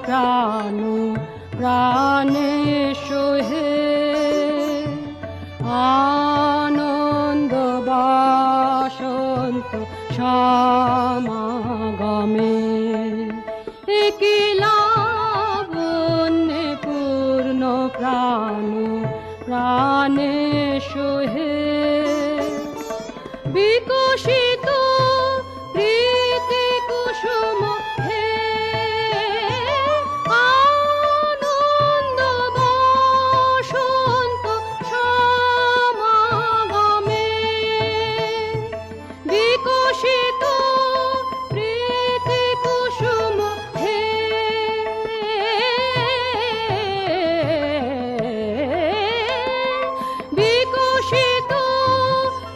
প্রাণ প্রাণে সোহে আনন্দ বাসন্ত সমাগমে কি লাবণ্যে পূর্ণ প্রাণ প্রাণে সোহে বিকশিত প্রীতি কুসুম হে আনন্দ বসন্ত সমাগমে বিকশিত প্রীতি কুসুম হে বিকশিত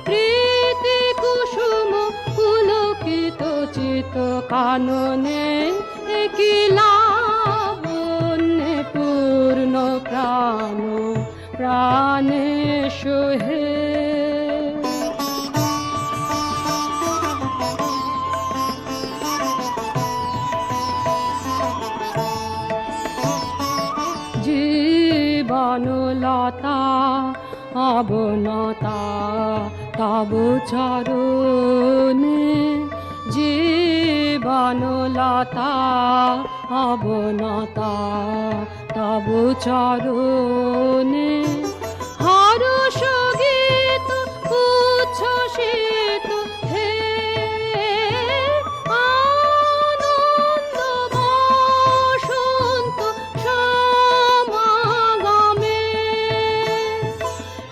প্রীতি কুসুম পুলকিত চিত কাননে কি লাবণ্যে পূর্ণ প্রাণ প্রাণে সোহে জীবনলতা অবনতা তব চরণে জীবনলতা অবনতা তব চরণে হর্ষ গীত উচ্ছ্বসিত হে আনন্দ বসন্ত সমাগমে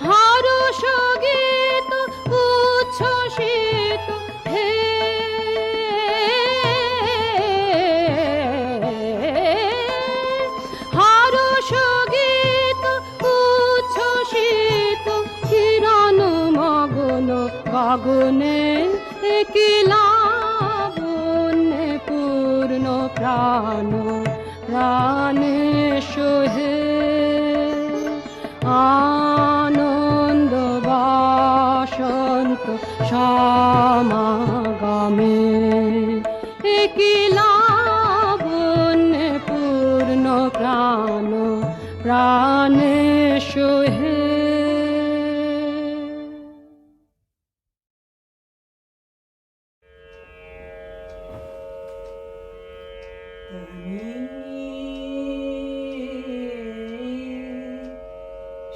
হর্ষ গীত উচ্ছ্বসিত হে হর্ষ গীত উচ্ছ্বসিত কিরণ মগ্ন গগনে কি লাবণ্যে পূর্ণ প্রাণ প্রাণে সোহে আনন্দ বাসন্ত সমাগমে কি লাবণ্যে পূর্ণ প্রাণ প্রাণে সোহে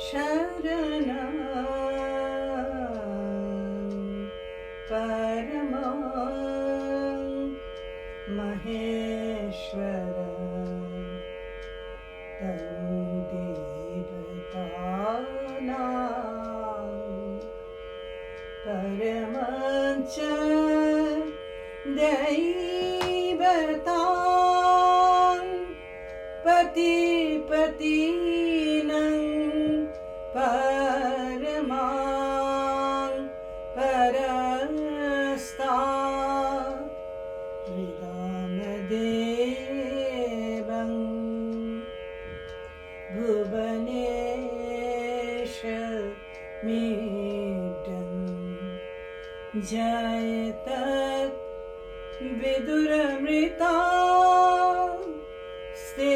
शरणं परमं महेश्वरं तं देवतानां परमं च दैवतां पतिपतीनं परमां परस्तात् विदामदेवं भुवनेशमीडं जयत विदुरमृता स्ते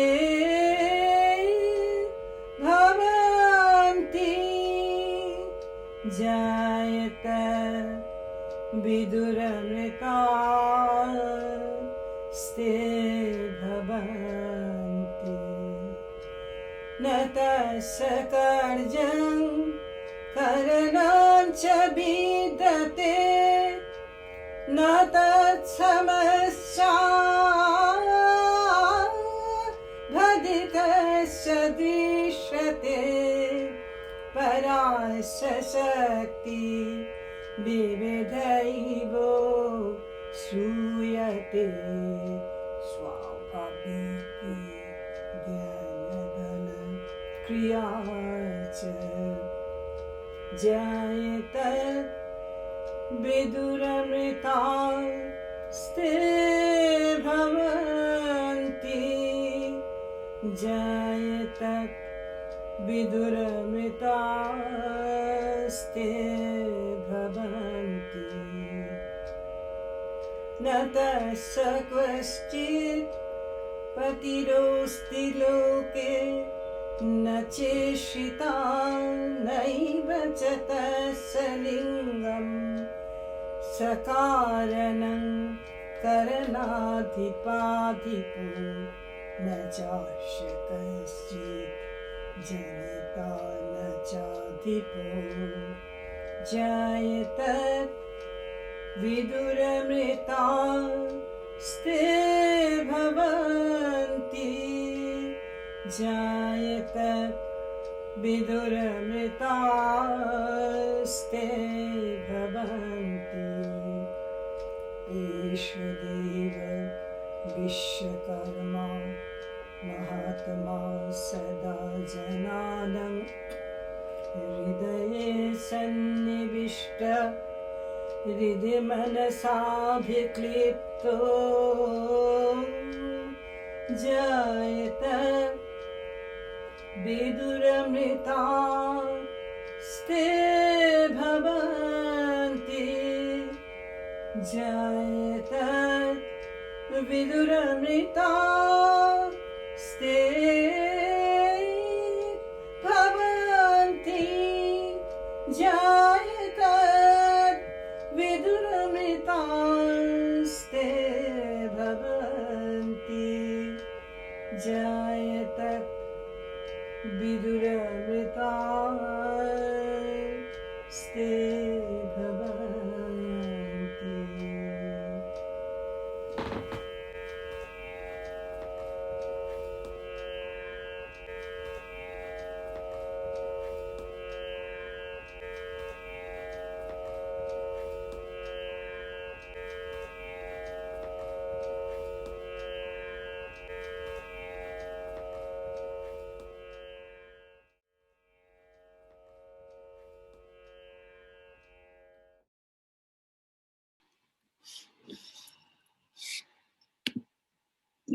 भवन्ति जायत विदुरमृता स्ते भवन्ति न तस्य कर्जं करणं च विद्यते न तत्समस्या भदितस्य दृश्यते परास्य शक्ति विविधैव श्रूयते स्वाभाविकी ज्ञानबल क्रिया च जायत विदुरमृता स्ते भवन्ति जायत विदुरमृता स्ते भवन्ति न तस्य क्वचित् पतिरोऽस्ति लोके न चेष्टिता नैव च तस्य लिङ्गम् सकारणं करणाधिपाधिपो न चास्य कश्चित् जनिता न चाधिपो जायत विदुरमृता स्ते भवन्ति जायत विदुरमृता स्ते भवन्ति एष देव विश्वकर्मा महात्मा सदा जनानां हृदये सन्निविष्ट हृदि मनसाभिक्लिप्तो जायत विदुरमृता स्ते भवन्ति जायत विदुरमृता स्ते भवन्ति जायत विदुरमृता स्ते भवन्ति जायत विदुरमृता स्ते भवन्ति।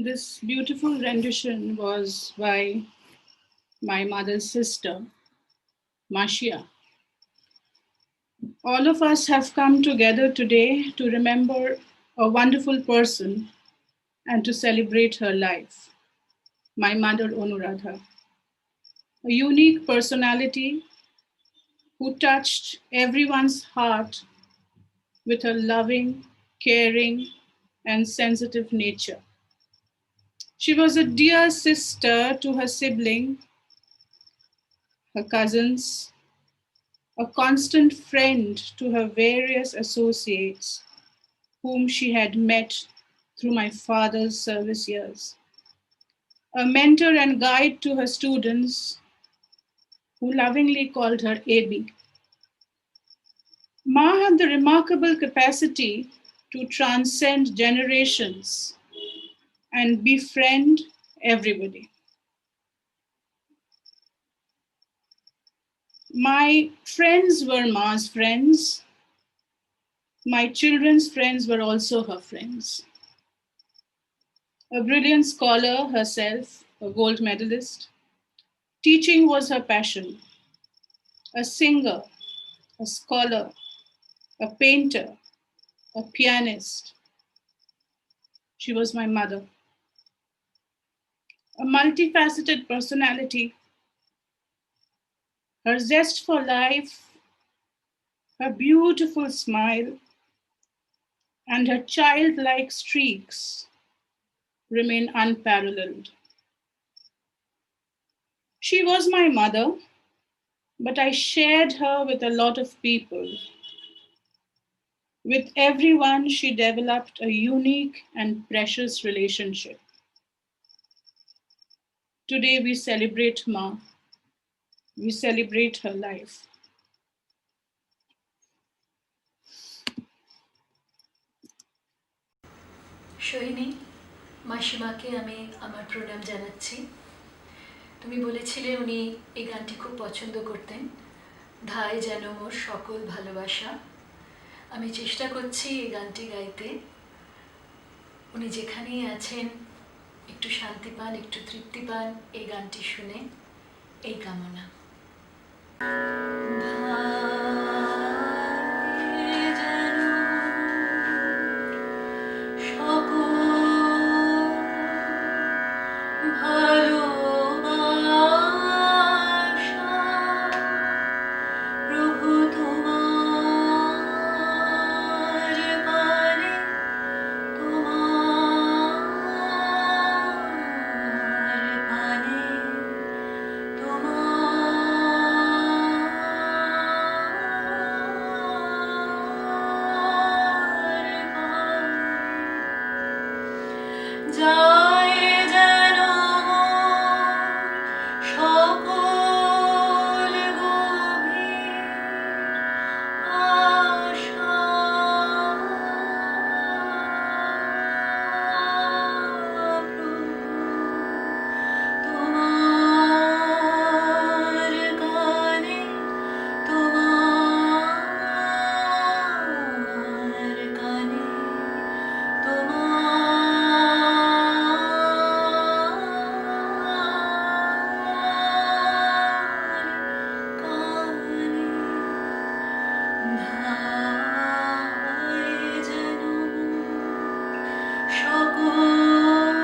This beautiful rendition was by my mother's sister, Mashia. All of us have come together today to remember a wonderful person and to celebrate her life, my mother Anuradha, a unique personality who touched everyone's heart with her loving, caring, and sensitive nature. She was a dear sister to her sibling, her cousins, a constant friend to her various associates, whom she had met through my father's service years, a mentor and guide to her students, who lovingly called her AB. Ma had the remarkable capacity to transcend generations and befriend everybody. My friends were Ma's friends. My children's friends were also her friends. A brilliant scholar herself, a gold medalist, teaching was her passion. A singer, a scholar, a painter, a pianist. She was my mother. A multifaceted personality. Her zest for life, her beautiful smile, and her childlike streaks remain unparalleled. She was my mother, but I shared her with a lot of people. With everyone, she developed a unique and precious relationship. Today, we celebrate Ma. We celebrate her life. Sohini, মাসিমাকে আমি আমার প্রণাম জানাচ্ছি। তুমি বলেছিলে উনি এই গানটি খুব পছন্দ করতেন, ধায় যেন মোর সকল ভালোবাসা। আমি চেষ্টা করছি এই গানটি গাইতে। উনি যেখানেই আছেন একটু শান্তি পান, একটু তৃপ্তি পান এই গানটি শুনে, এই কামনা। যায় যেন মোর সকল গভীর আশা। প্রভু তোমার গানে, তোমার গানে, ধায় যেন সকল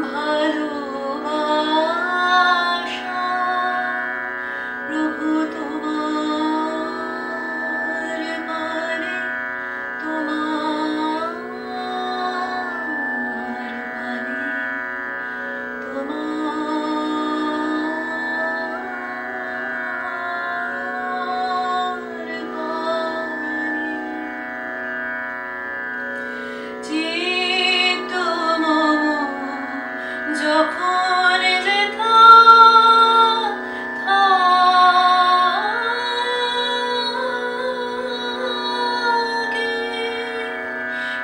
ভালোবাসা। প্রভু তোমার গানে, তোমার গানে, তোমার গানে। চিত্ত মম যখন যেথা থাকে,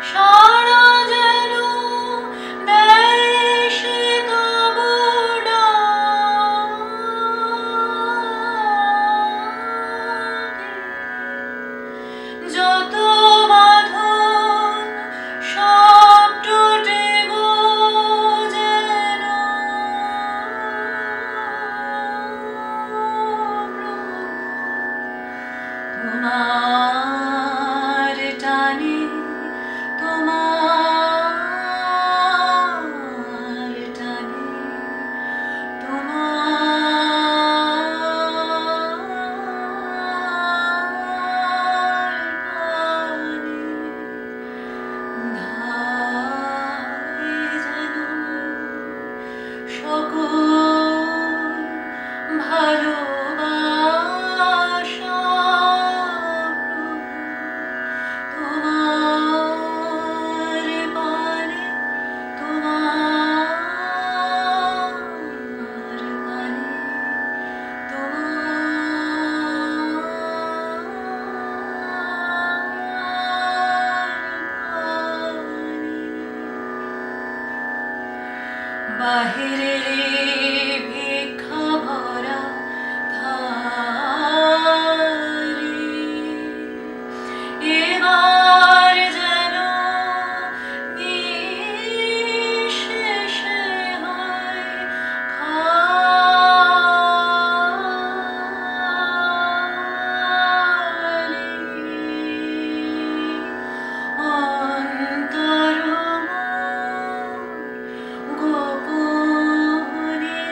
সারা যেন দেয় সে তব ডাকে। যত বাঁধন সব টুটে গো যেন, প্রভু তোমার টানে, তোমার টানে, তোমার টানে। ধায় যেন সকল ভালোবাসা। প্রভু তোমার গানে, তোমার গানে, তোমার গানে। বাহিরে ভিক্ষা ভরা থালি, এবার যেন নিঃশেষে হয় খালি। অন্তর মোর গোপনে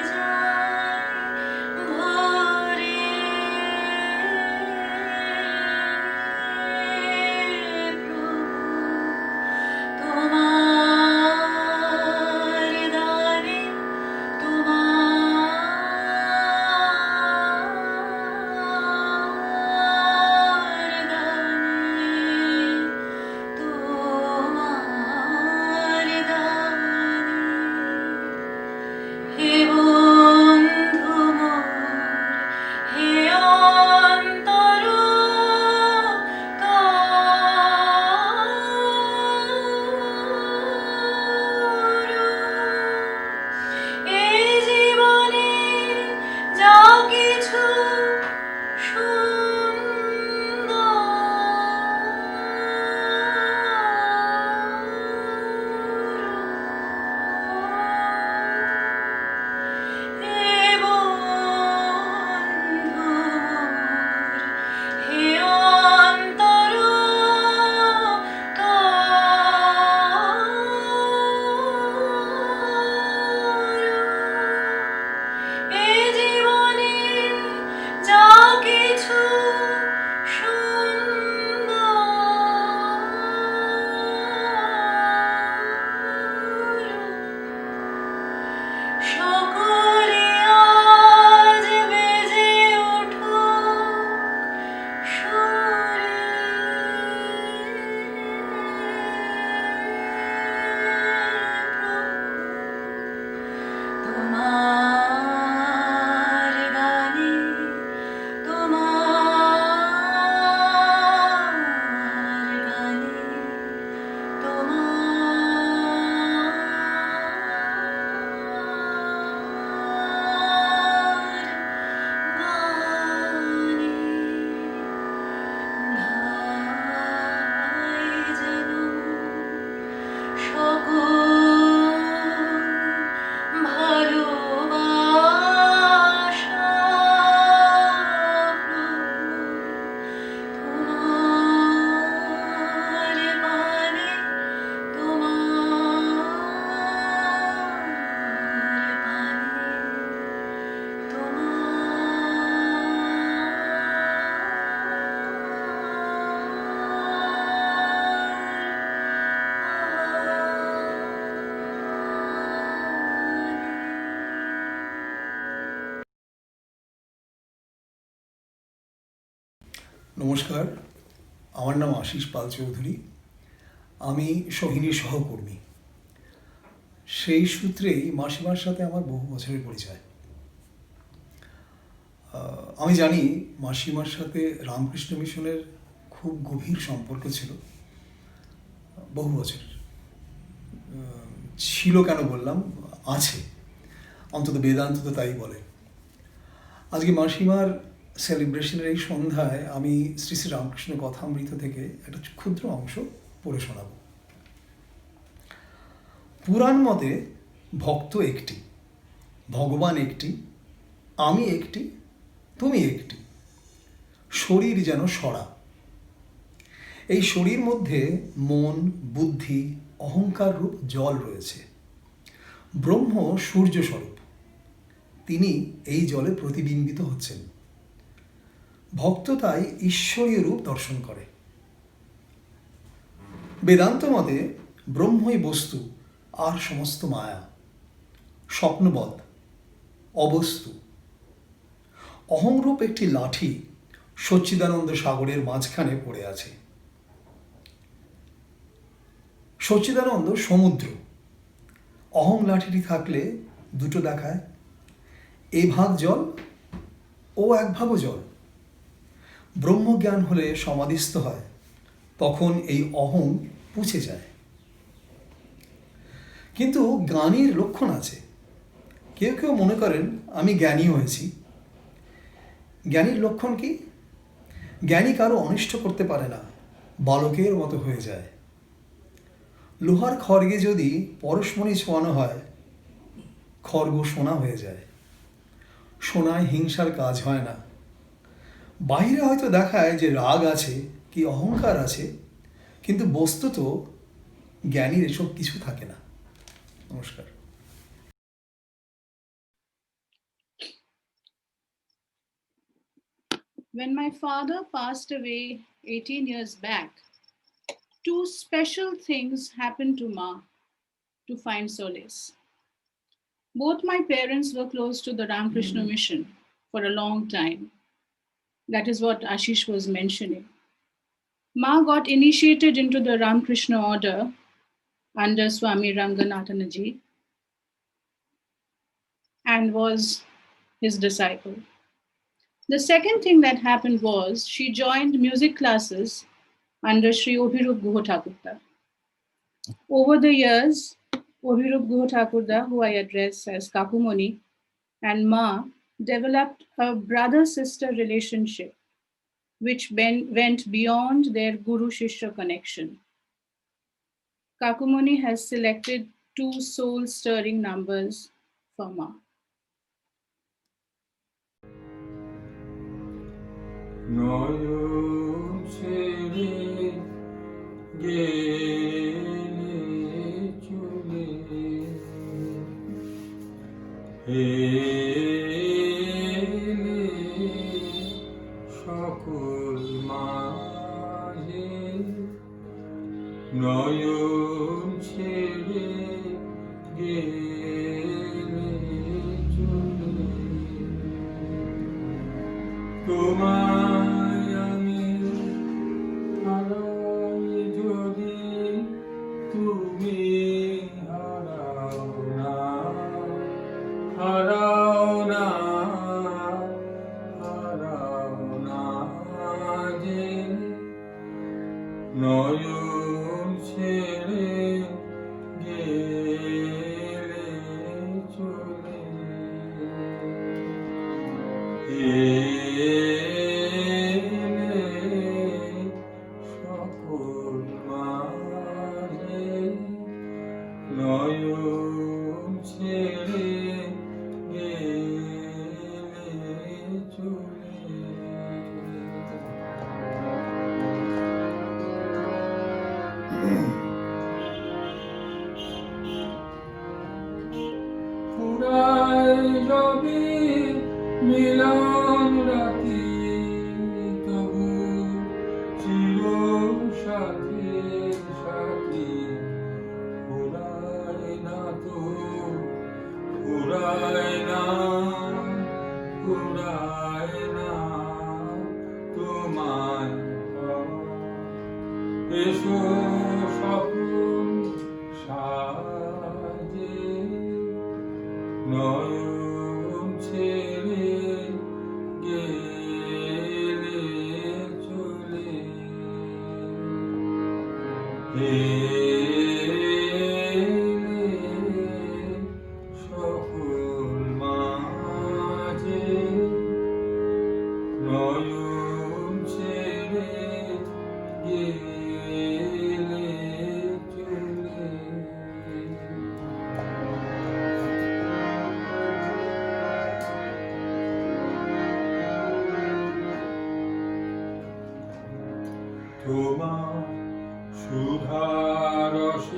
নমস্কার, আমার নাম আশিস পাল চৌধুরী। আমি সোহিনীর সহকর্মী। সেই সূত্রেই মাসিমার সাথে আমার বহু বছরের পরিচয়। আমি জানি মাসিমার সাথে রামকৃষ্ণ মিশনের খুব গভীর সম্পর্ক ছিল, বহু বছরের। ছিল কেন বললাম, আছে, অন্তত বেদান্ত তো তাই বলে। আজকে মাসিমার সেলিব্রেশনের এই সন্ধ্যায় আমি শ্রী শ্রী রামকৃষ্ণ কথামৃত থেকে একটা ক্ষুদ্র অংশ পড়ে শোনাব। পুরাণ মতে ভক্ত একটি, ভগবান একটি, আমি একটি, তুমি একটি, শরীর যেন সরা। এই শরীর মধ্যে মন, বুদ্ধি, অহংকার রূপ জল রয়েছে। ব্রহ্ম সূর্য স্বরূপ, তিনি এই জলে প্রতিবিম্বিত হচ্ছেন। ভক্ত তাই ঈশ্বরীয় রূপ দর্শন করে। বেদান্ত মতে ব্রহ্মই বস্তু আর সমস্ত মায়া, স্বপ্নবৎ, অবস্তু। অহংরূপ একটি লাঠি সচ্চিদানন্দ সাগরের মাঝখানে পড়ে আছে। সচ্চিদানন্দ সমুদ্র, অহং লাঠিটি থাকলে দুটো দেখায়, এ ভাগ জল ও এক ভাগও জল। ব্রহ্মজ্ঞান হলে সমাধিস্থ হয়, তখন এই অহং পুছে যায়। কিন্তু জ্ঞানীর লক্ষণ আছে। কেউ কেউ মনে করেন আমি জ্ঞানী হয়েছি। জ্ঞানীর লক্ষণ কি? জ্ঞানী কারো অনিষ্ট করতে পারে না, বালকের মতো হয়ে যায়। লোহার খড়গে যদি পরশমণি ছোঁয়ানো হয়, খড়গ সোনা হয়ে যায়। সোনায় হিংসার কাজ হয় না। বাইরে হয়তো দেখায় যে রাগ আছে কি অহংকার আছে, কিন্তু বস্তুত জ্ঞানীর এসব কিছু থাকে না। নমস্কার। When my father passed away 18 years back, two special things happened to Ma to find solace. Both my parents were close to the Ramakrishna mission for a long time. That is what Ashish was mentioning. Ma got initiated into the Ramakrishna order under Swami Ranganatanaji and was his disciple. The second thing that happened was she joined music classes under Sri Obhirup Guha Thakurda. Over the years, Obhirup Guha Thakurda, who I address as Kakumoni, and Ma developed a brother-sister relationship which went beyond their guru-shishya connection. Kakumoni has selected two soul-stirring numbers for Ma. নয়ন ছেড়ে গেলে চলে, এলে সকল মাঝে। নয়ন ছেড়ে গেলে চলে, তোমায় আমি হারাই যদি তুমি হারাও না, হারাও না, হারাও না যে। নয়ন ছেড়ে গেলে চলে, সকল মাঝে। নয়ন ছেড়ে গেলে চলে। ফুরায় যদি মিলন রাতি, তবু চির সাথে সাথী। ফুরায় না তো, ফুরায় না, ফুরায় না তোমায় সকল সাজে নয়ন ছেড়ে গেলে চলে সকল মাঝে নয়ন ছেড়ে গেলে চলে তোমার সুধারসের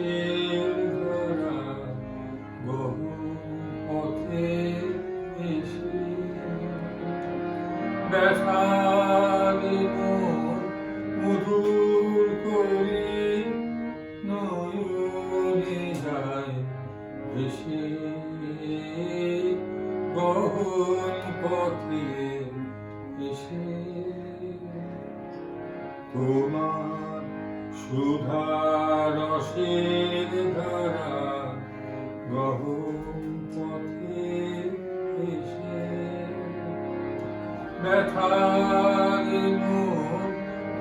ধরা বহু পথে এসে ব্যথার মধুর করি নয়নে যায় এসে গহন পথে এসে তোমার সুধারসের ধারা গহন পথে এসে ব্যথার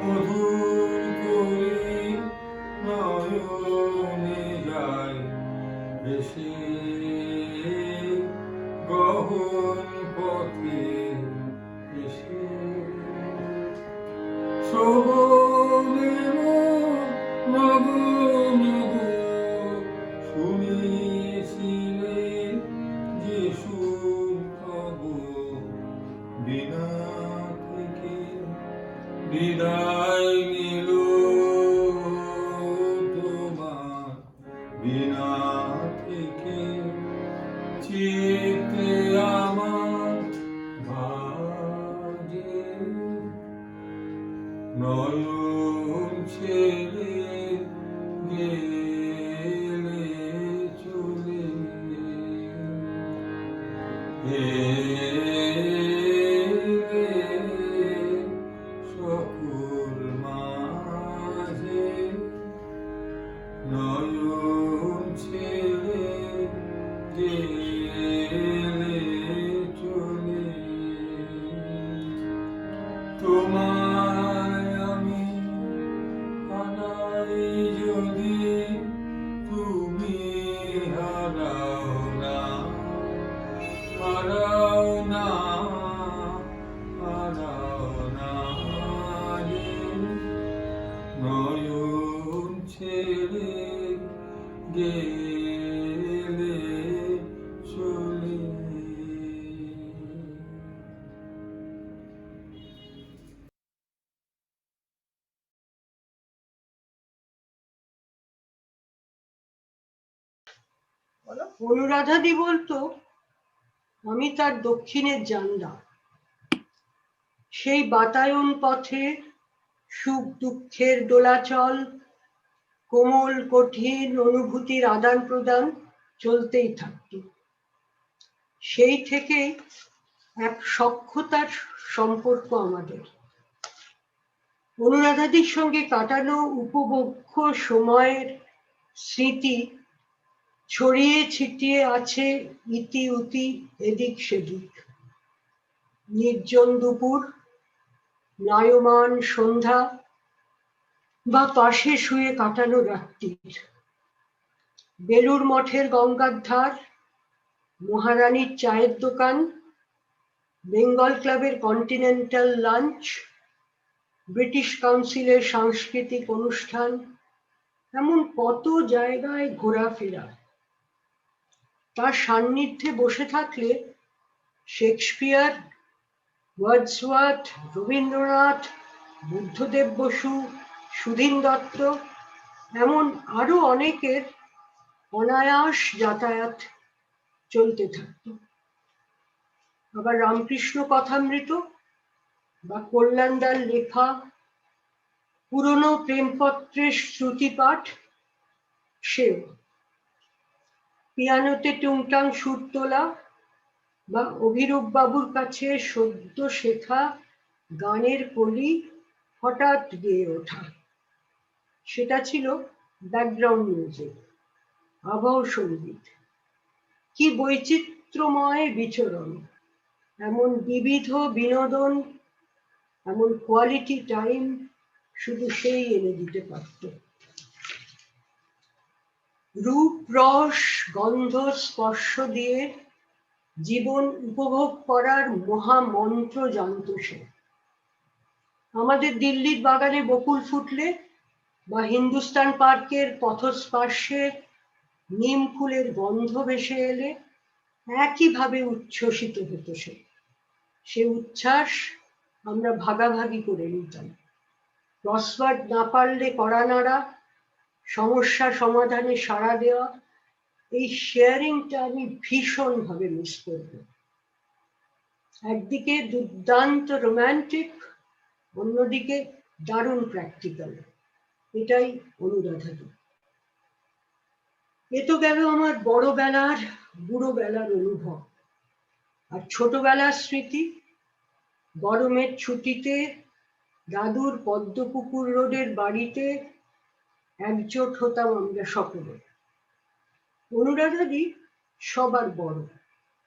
মধুর করি নয়নে যায় এসে গহন পথে এসে শ্রবণে নব নব শুনেছিলে যিশুর খবর বিনা থেকে বিদায় নিল তোমার বিনা থেকে চিত্তে আমার ভাজে নয়ন ছেড়ে গেলে চলে সকল মাঝে নয়ন ছেড়ে গেলে চলে তোমায় আমি হারাই যদি তুমি হারাও না হারাও না হারাও না রে নয়ন ছেড়ে গেলে চলে অনুরাধাদি বলতো আমি তার দক্ষিণের জানলা, সেই বাতায়ন পথে সুখ দুঃখের দোলাচল, কোমল কঠিন অনুভূতির আদান প্রদান চলতেই থাকত। সেই থেকেই এক সখ্যতার সম্পর্ক আমাদের। অনুরাধাদির সঙ্গে কাটানো উপভোগ্য সময়ের স্মৃতি ছড়িয়ে ছিটিয়ে আছে ইতি উতি এদিক সেদিক। নির্জন দুপুর, নায়মান সন্ধ্যা বা পাশে শুয়ে কাটানো রাত্রির, বেলুর মঠের গঙ্গার ধার, মহারানীর চায়ের দোকান, বেঙ্গল ক্লাবের কন্টিনেন্টাল লাঞ্চ, ব্রিটিশ কাউন্সিলের সাংস্কৃতিক অনুষ্ঠান, এমন কত জায়গায় ঘোরাফেরা। তার সান্নিধ্যে বসে থাকলে শেক্সপিয়ার, ওয়ার্ডসওয়ার্থ, রবীন্দ্রনাথ, বুদ্ধদেব বসু, সুধীন দত্ত, এমন আরো অনেকের অনায়াস যাতায়াত চলতে থাকত। আবার রামকৃষ্ণ কথামৃত বা কল্যাণদার লেখা পুরনো প্রেমপত্রের শ্রুতিপাঠ, সেও। পিয়ানোতে টুংটাং সুর তোলা বা অভিরূপ বাবুর কাছে সদ্য শেখা গানের কলি হঠাৎ গেয়ে ওঠা। সেটা ছিল ব্যাকগ্রাউন্ড মিউজিক, আবহ সঙ্গীত। কি বৈচিত্র্যময় বিচরণ, এমন বিবিধ বিনোদন, এমন কোয়ালিটি টাইম শুধু সেই এনে দিতে পারত। রূপ, রস, গন্ধ, স্পর্শ দিয়ে জীবন উপভোগ করার মহামন্ত্র জানত সে। আমাদের দিল্লির বাগানে বকুল ফুটলে বা হিন্দুস্তান পার্কের পথস্পর্শে নিম ফুলের গন্ধ ভেসে এলে একইভাবে উচ্ছ্বসিত হতো সে। সে উচ্ছ্বাস আমরা ভাগাভাগি করে নিতাম। ক্রসওয়ার্ড না পারলে কড়া নাড়া, সমস্যা সমাধানে সাড়া দেওয়া, এই শেয়ারিংটা আমি ভীষণভাবে মিস করব। একদিকে দুর্দান্ত রোম্যান্টিক, অন্যদিকে দারুণ প্র্যাকটিক্যাল, এটাই অনুরাধাদি। এ তো গেল আমার বড়বেলার বুড়োবেলার অনুভব। আর ছোটবেলার স্মৃতি, গরমের ছুটিতে দাদুর পদ্মপুকুর রোডের বাড়িতে একজোট হতাম আমরা সকলে। অনুরাধাদি সবার বড়,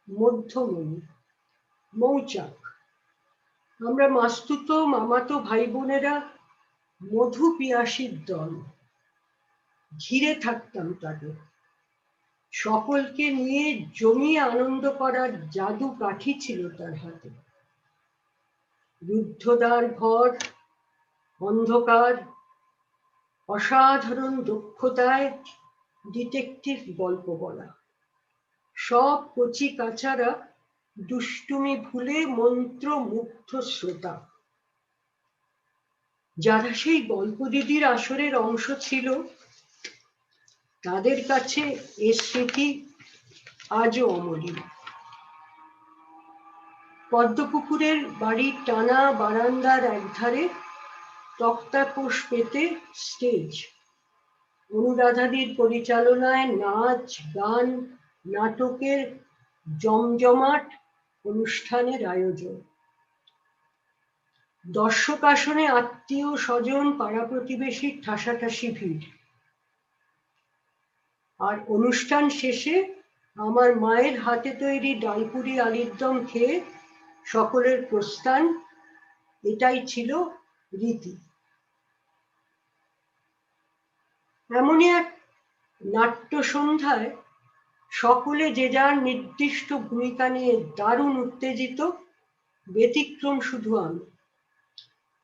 মধ্যমণি, মৌচাক। আমরা মাস্তুতো মামাতো ভাই বোনেরা মধু পিয়াসীর দল, ঘিরে থাকতাম তাদের। সকলকে নিয়ে জমিয়ে আনন্দ করার জাদু কাঠি ছিল তার হাতে। রুদ্ধদ্বার ঘর, অন্ধকার, অসাধারণ দক্ষতায় ডিটেকটিভ গল্প বলা। সব কচি কাচারা দুষ্টুমি ভুলে মন্ত্র মুগ্ধ শ্রোতা। যারা সেই গল্প দিদির আসরের অংশ ছিল, তাদের কাছে এ স্মৃতি আজও অমলিন। পদ্মপুকুরের বাড়ির টানা বারান্দার একধারে তক্তাপোষ পেতে স্টেজ, অনুরাধাদির পরিচালনায় নাচ, গান, নাটকের জমজমাট অনুষ্ঠানের আয়োজন। দর্শক আসনে আত্মীয় স্বজন, পাড়া প্রতিবেশীর ঠাসাঠাসি ভিড়। আর অনুষ্ঠান শেষে আমার মায়ের হাতে তৈরি ডালপুরি আলুর দম খেয়ে সকলের প্রস্থান, এটাই ছিল রীতি। এমনই এক নাট্য সন্ধ্যায় সকলে যে যার নির্দিষ্ট ভূমিকা নিয়ে দারুণ উত্তেজিত, ব্যতিক্রম শুধু আমি।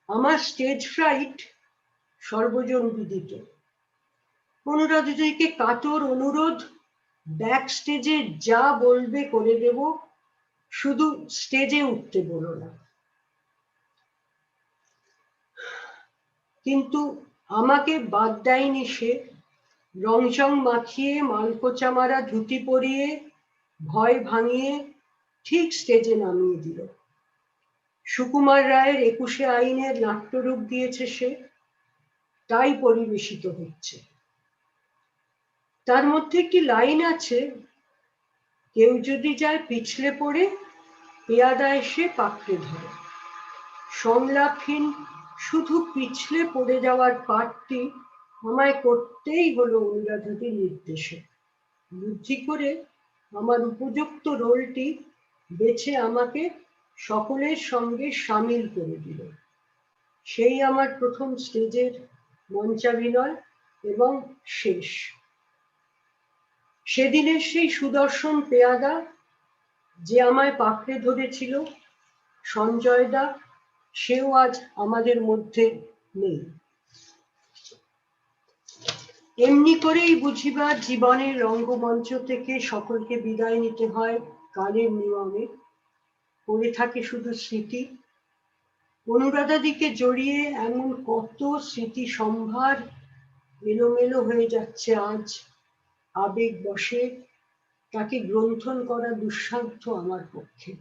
আমার স্টেজ ফ্রাইট সর্বজন বিদিত। অনুরাধাদিকে কাতর অনুরোধ, ব্যাক স্টেজে যা বলবে করে দেব, শুধু স্টেজে উঠতে বলো না। কিন্তু আমাকে বাদ দেয়নি সে। রংচং মাখিয়ে, মালকোচা মারা ধুতি পরিয়ে, ভয় ভাঙিয়ে ঠিক স্টেজে নামিয়ে দিল। সুকুমার রায়ের ২১শে আইনের নাট্যরূপ দিয়েছে সে, তাই পরিবেশিত হচ্ছে। তার মধ্যে একটি লাইন আছে, কেউ যদি যায় পিছলে পড়ে, পেয়াদা এসে পাকড়ে ধরে। সংলাপহীন শুধু পিছলে পড়ে যাওয়ার পাঠটি আমায় করতেই হলো অনুরাধাদির নির্দেশে। বুদ্ধি করে আমার উপযুক্ত রোলটি বেছে আমাকে সকলের সঙ্গে সামিল করে দিল। সেই আমার প্রথম স্টেজের মঞ্চাভিনয় এবং শেষ। সেদিনের সেই সুদর্শন পেয়াদা যে আমায় পাকড়ে ধরেছিল, সঞ্জয় দা, সেও আজ আমাদের মধ্যে নেই। এমনি করেই বুঝিবার জীবনের রঙ্গমঞ্চ থেকে সকলকে বিদায় নিতে হয় কালের নিয়মে, পড়ে থাকে শুধু স্মৃতি। অনুরাধাদিকে জড়িয়ে এমন কত স্মৃতি সম্ভার এলোমেলো হয়ে যাচ্ছে আজ আবেগ বশে, তাকে গ্রন্থন করা দুঃসাধ্য আমার পক্ষে।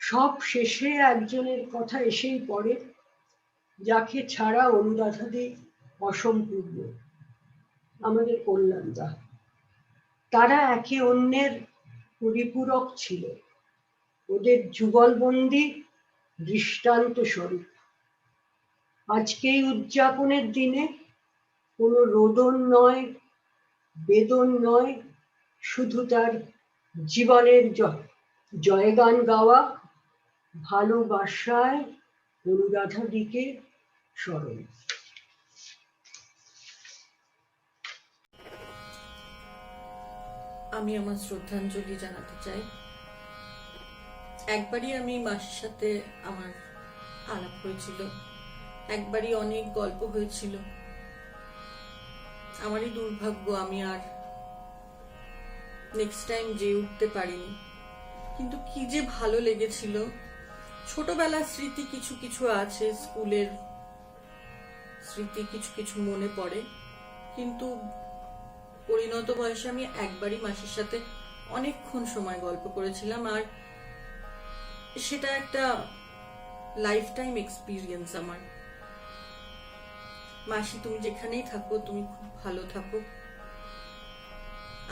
সব শেষে একজনের কথা এসেই পড়ে, যাকে ছাড়া অনুরাধাদি অসম্পূর্ণ, আমাদের কল্যাণদা। তারা একে অন্যের পরিপূরক ছিল, ওদের যুগলবন্দি দৃষ্টান্ত স্বরূপ। আজকে এই উদযাপনের দিনে কোনো রোদন নয়, বেদন নয়, শুধু তার জীবনের জয়গান গাওয়া, ভালোবাসায় অনুরাধাদিকে স্মরণ। আমি আমার শ্রদ্ধাঞ্জলি জানাতে চাই। একবারই আমি মাসির সাথে আমার আলাপ হয়েছিল, একবারই অনেক গল্প হয়েছিল। আমারই দুর্ভাগ্য আমি আর নেক্সট টাইম যে উঠতে পারিনি, কিন্তু কি যে ভালো লেগেছিল। ছোটবেলার স্মৃতি কিছু কিছু আছে, স্কুলের স্মৃতি কিছু কিছু মনে পড়ে, কিন্তু পরিণত বয়সে আমি একবারই মাসির সাথে অনেকক্ষণ সময় গল্প করেছিলাম, আর সেটা একটা লাইফ টাইম এক্সপিরিয়েন্স আমার। মাসি, তুমি যেখানেই থাকো তুমি খুব ভালো থাকো।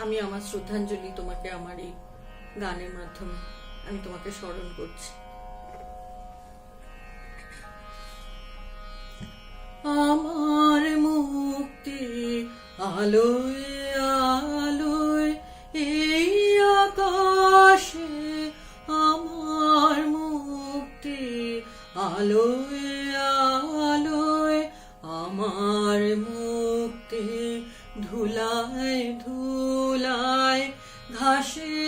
আমি আমার শ্রদ্ধাঞ্জলি তোমাকে আমার এই গানের মাধ্যমে আমি তোমাকে স্মরণ করছি। আমার মুক্তি আলোয় আলোয় এই আকাশে, আমার মুক্তি আলোয় আলোয়, আমার মুক্তি ধুলায় ধুলায় ঘাসে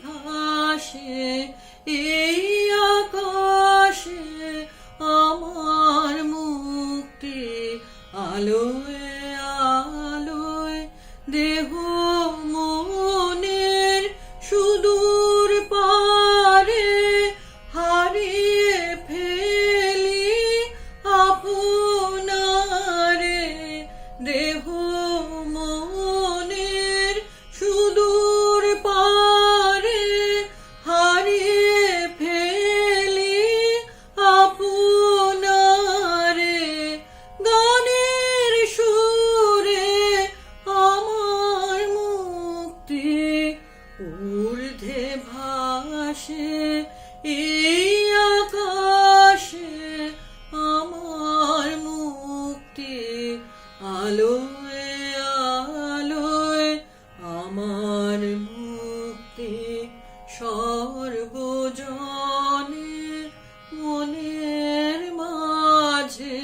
ঘাসে এই আকাশে, আমার মুক্তি আলোয় আলোয়, দেহ মনের সুদূর পারে হারিয়ে ফেলি আপনারে, দেহ মনের সুদূর পারে হারিয়ে ফেলি আপনারে, গানের সুরে আমার মুক্তি ঊর্ধ্বে ভাসে এই আকাশে, আমার মুক্তি আলোয় আলোয়, আমার মুক্তি সর্বজনে মনের মাঝে,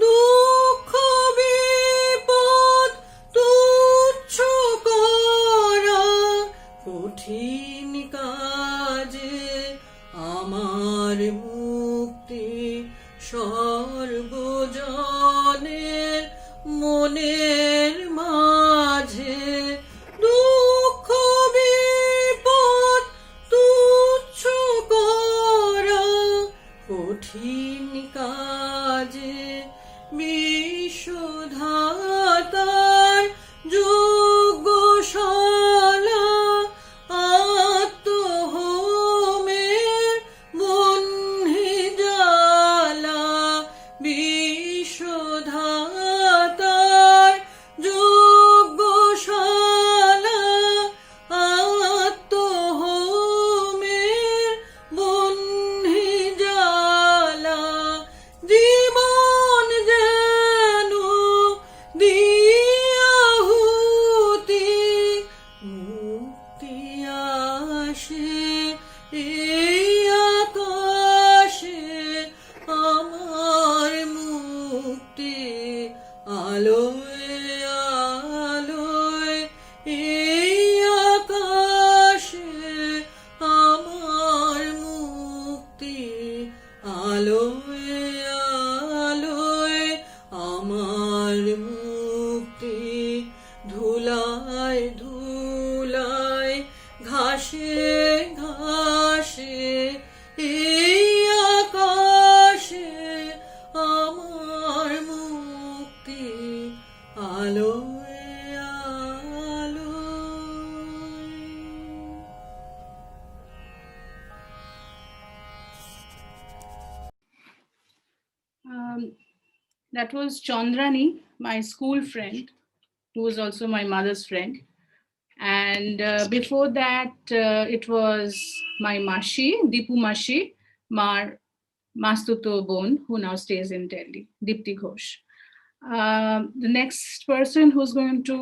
দুঃখ বিপদ তুচ্ছ করা কঠিন কাজে, আমার মুক্তি সর্বজনের মনের মাঝে, দুঃখ বিপদ তুচ্ছ করা কঠিন কাজে, বিশ্বধাতার যজ্ঞশালা আত্মহোমের বহ্নি জ্বালা, বিশ্বধাতার যজ্ঞশালা আত্মহোমের বহ্নি জ্বালা, জীবন যেন দিয়াহুতি মুক্তি আসে এই আকাশে, আমার মুক্তি আলোয় আলোয় এই আকাশে, আমার মুক্তি আলোয় আলোয়, আমার মুক্তি ধুলায় ধুলায় ঘাসে ঘাসে এই আকাশে, আমার মুক্তি আলোয় আলোয়। That was Chandrani, my school friend, who was also my mother's friend. And before that, it was my Mashi, Dipu Mashi, Mar Mastuto Bon, who now stays in Delhi, Dipti Ghosh. The next person who's going to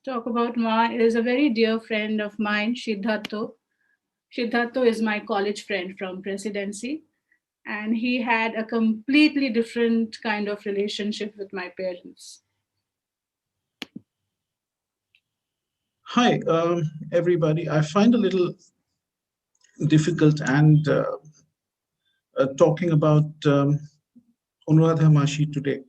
talk about Ma is a very dear friend of mine, Siddhartho. Siddhartho is my college friend from Presidency, and he had a completely different kind of relationship with my parents. Hi, everybody. I find a little difficult and talking about Anuradha Mashi today.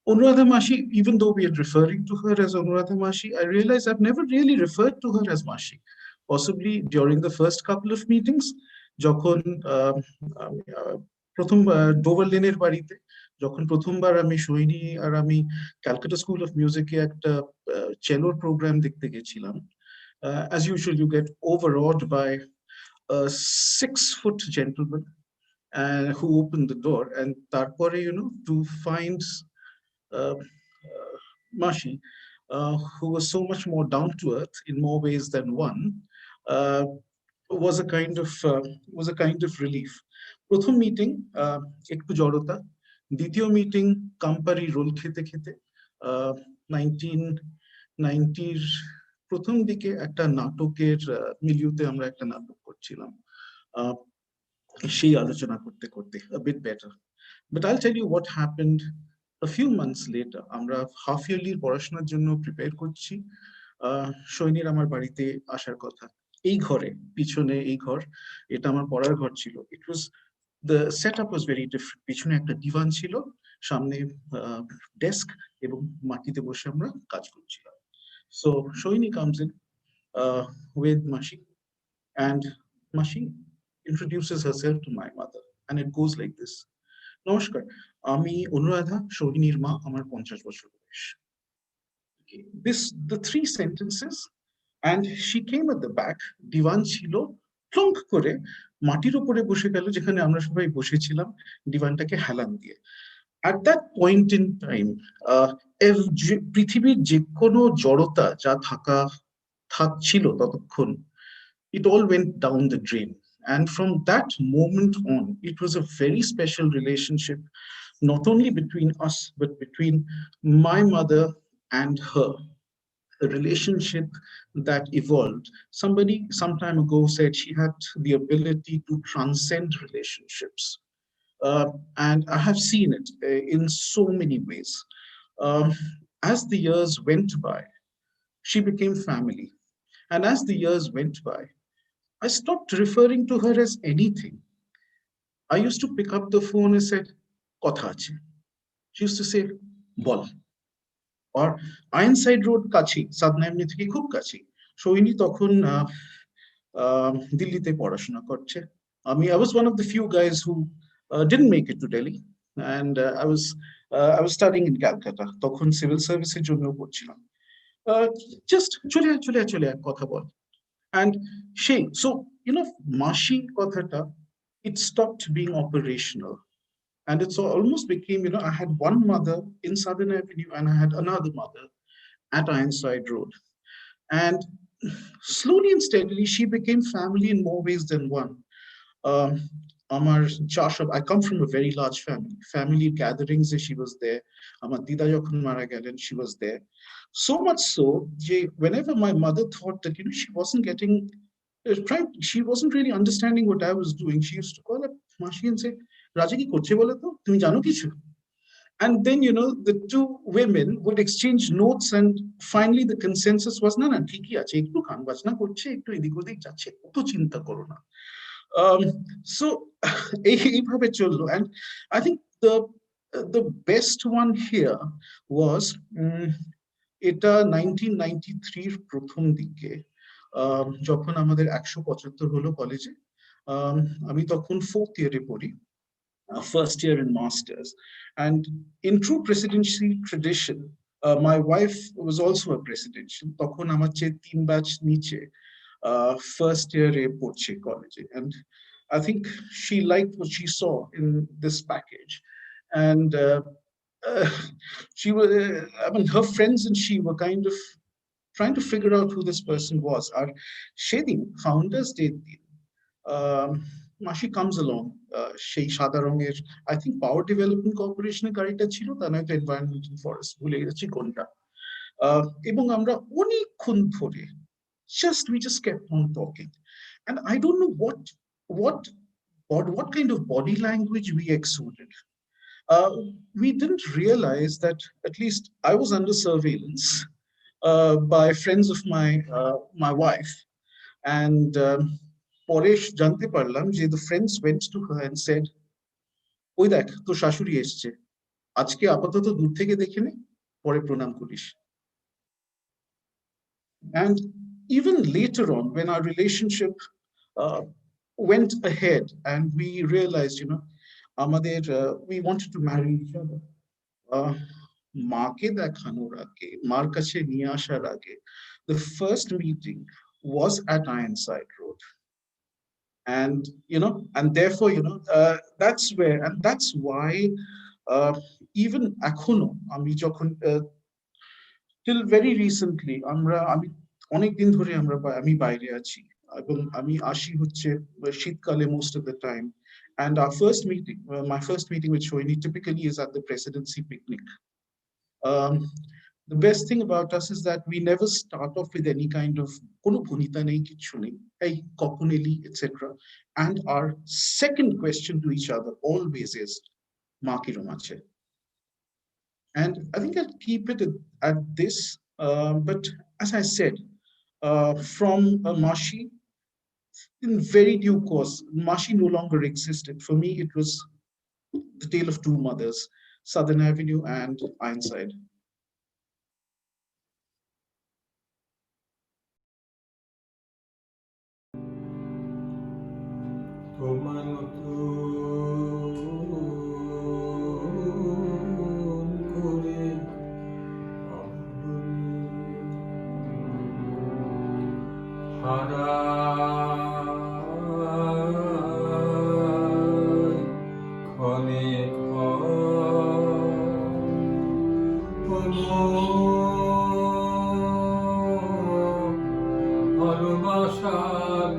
Anuradha Mashi, even though we are referring to her as Anuradha Mashi, I realize I've never really referred to her as Mashi. Possibly during the first couple of meetings, যখন প্রথম Dover লেনের বাড়িতে যখন প্রথমবার আমি সোহিনী আর আমি Calcutta school of মিউজিকে একটা চেলোর প্রোগ্রাম দেখতে গেছিলাম, as usual you get overawed by a 6-foot gentleman who opened the door, and তারপরে to find Mashi, who was so much more down to earth in more ways than one, was a kind of relief. প্রথম meeting একটু জড়তা, দ্বিতীয় meeting কাম্পারি role খেতে খেতে 1990-র প্রথম দিকে একটা নাটকের মিলিউতে আমরা একটা নাটক করছিলাম, সেই আলোচনা করতে করতে a bit better. But I'll tell you what happened a few months later. আমরা হাফ ইয়ারলি পড়াশোনার জন্য প্রিপেয়ার করছি, সৈনির আমার বাড়িতে আসার কথা। এই ঘরে পিছনে এই ঘর, এটা আমার পড়ার ঘর ছিল। It was the setup was very different. পিছনে একটা দিওয়ান ছিল, সামনে ডেস্ক এবং মাটিতে বসে আমরা কাজ করছিলাম। So Shoini comes in with Mashi, and Mashi introduces herself to my mother, and it goes like this. নমস্কার, আমি অনুরাধা, সোহিনীর মা, আমার 50 বছর বয়স। The 3 sentences, and she came at the back. দিওয়ান ছিল, প্লঙ্ক করে মাটির উপরে বসে গেল যেখানে আমরা সবাই বসেছিলাম, দিওয়ানটাকে হেলান দিয়ে। At that point in time, পৃথিবীর যে কোনো জড়তা যা থাকছিল ততক্ষণ, it all went down the drain. And from that moment on, it was a very special relationship, not only between us, but between my mother and her. A relationship that evolved. Somebody some time ago said she had the ability to transcend relationships. And I have seen it in so many ways. As the years went by, she became family. And as the years went by, I stopped referring to her as anything. I used to pick up the phone and said, "Kotha ache." She used to say, "Bol." Or Ironside Road কাছে, সাদনা এমনি থেকে খুব কাছে। সোহিনী তখন দিল্লিতে পড়াশোনা করছে। I was one of the few guys who didn't make it to Delhi, and I was studying in Calcutta. তখন সিভিল সার্ভিসের জন্য পড়ছিলাম। Just চলে কথা বল। And so Mashi কথাটা, it stopped being operational. And it's almost became, I had one mother in Southern Avenue and I had another mother at Ironside Road. And slowly and steadily, she became family in more ways than one. Amar Chashab, I come from a very large family gatherings, she was there. Amar Dida jokhon mara gelen, she was there. So much so, whenever my mother thought that, she wasn't getting, she wasn't really understanding what I was doing, she used to call up Mashi and say, "Raja ki korche bole to, tumi jano kichu?" And then, the two women would exchange notes, and finally the consensus was, "Na, thiki ache, ekটু গান বাজনা করছে, একটু এদিক ওদিক যাচ্ছে, অত চিন্তা করো না." So এইভাবে চললো। And I think the best one here was এটা 1993 প্রথম দিকে, যখন আমাদের 175 হলো কলেজে। আমি তখন 4th year-এ পড়ি, first year in masters, and in true presidency tradition, my wife was also a presidential. তখন আমার চেয়ে 3 batch নিচে first year-এ পড়ছে কলেজে, and I think she liked what she saw in this package, and she was, her friends and she were kind of trying to figure out who this person was. Our Shedin Founders Day, মাসি comes along, সেই সাদা রঙের I think Power Development Corporation এর গাড়িটা ছিল, তা নয়তো Environment and Forest, ভুলে গেছি কোনটা। এবং আমরা অনেকক্ষণ ধরে we just kept on talking, and I don't know what kind of body language we exuded. We didn't realize that at least I was under surveillance by friends of my wife, and পরে জানতে পারলাম যে the friends went to her and said, ওই দেখ তোর শাশুড়ি এসছে, আজকে আপাতত দূর থেকে দেখে নে, পরে প্রণাম করিস। And even later on, when our relationship went ahead and we realized, আমাদের we wanted to marry each other, মাকে দেখানোর আগে, মার কাছে নিয়ে আসার আগে, the first meeting was at Ironside Road. And and therefore that's where, and that's why even এখনো আমি যখন till very recently আমি অনেক দিন ধরে আমি বাইরে আছি এবং আমি আসি হচ্ছে শীতকালে most of the time, and our first meeting, my first meeting with Shoini typically is at the presidency picnic. The best thing about us is that we never start off with any kind of kono bhunita nei kichu nei, hey kokon eli etc, and our second question to each other always is ma kirom ache. And I think I'll keep it at this, but as I said, from Mashi, in very due course, Mashi no longer existed. For me, it was the tale of two mothers, Southern Avenue and Ironside. তোমার করে ক্ষণে ভালোবাসার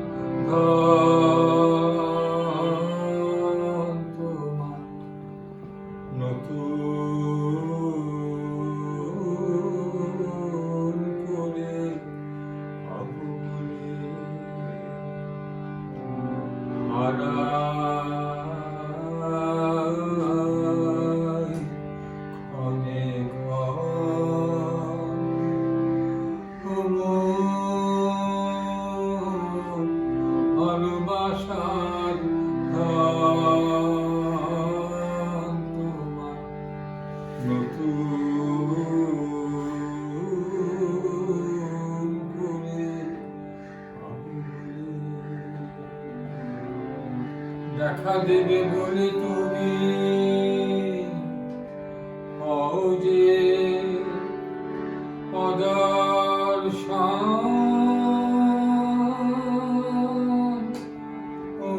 দেখা দেবে বলে তুমি হও যে অদর্শন, ও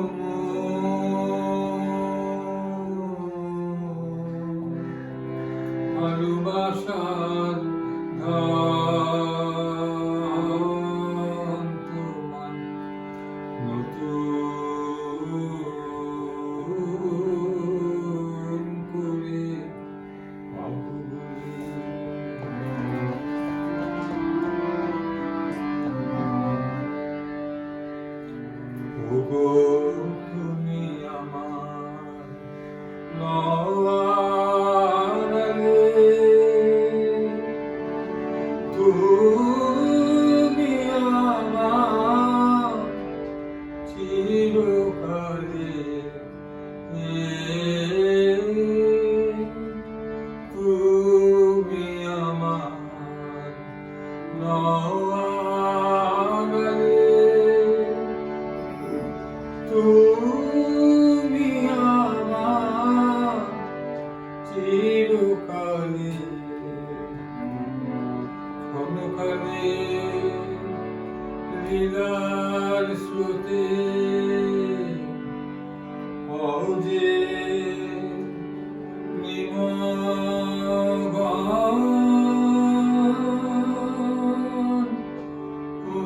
ভালোবাসার তোমার নতুন করে পাবো বলে। ওগো তুমি আমার নওয়ার আগে, তুমি আমার চিরকালে, তুমি আমার নওয়ার আগে, তুমি আমার চিরকালে, ক্ষণকালে লীলার স্রোতে হও যে নিমগ্ন, ও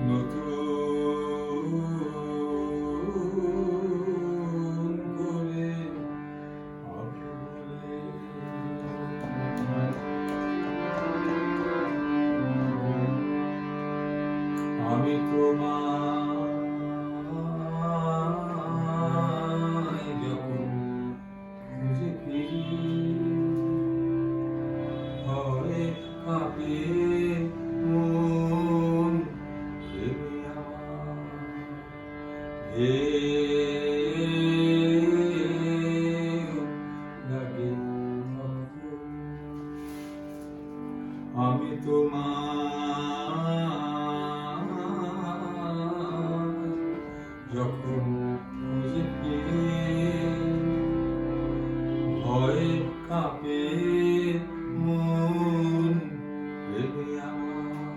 নতুন করে আমি তোমায় যখন খুঁজে ফিরি হয় কাঁপে মন ভেবে আমার লাগে আমি তোমায় যখন খুঁজে ফিরি ভয়ে কাঁপে মন ভেবে আমার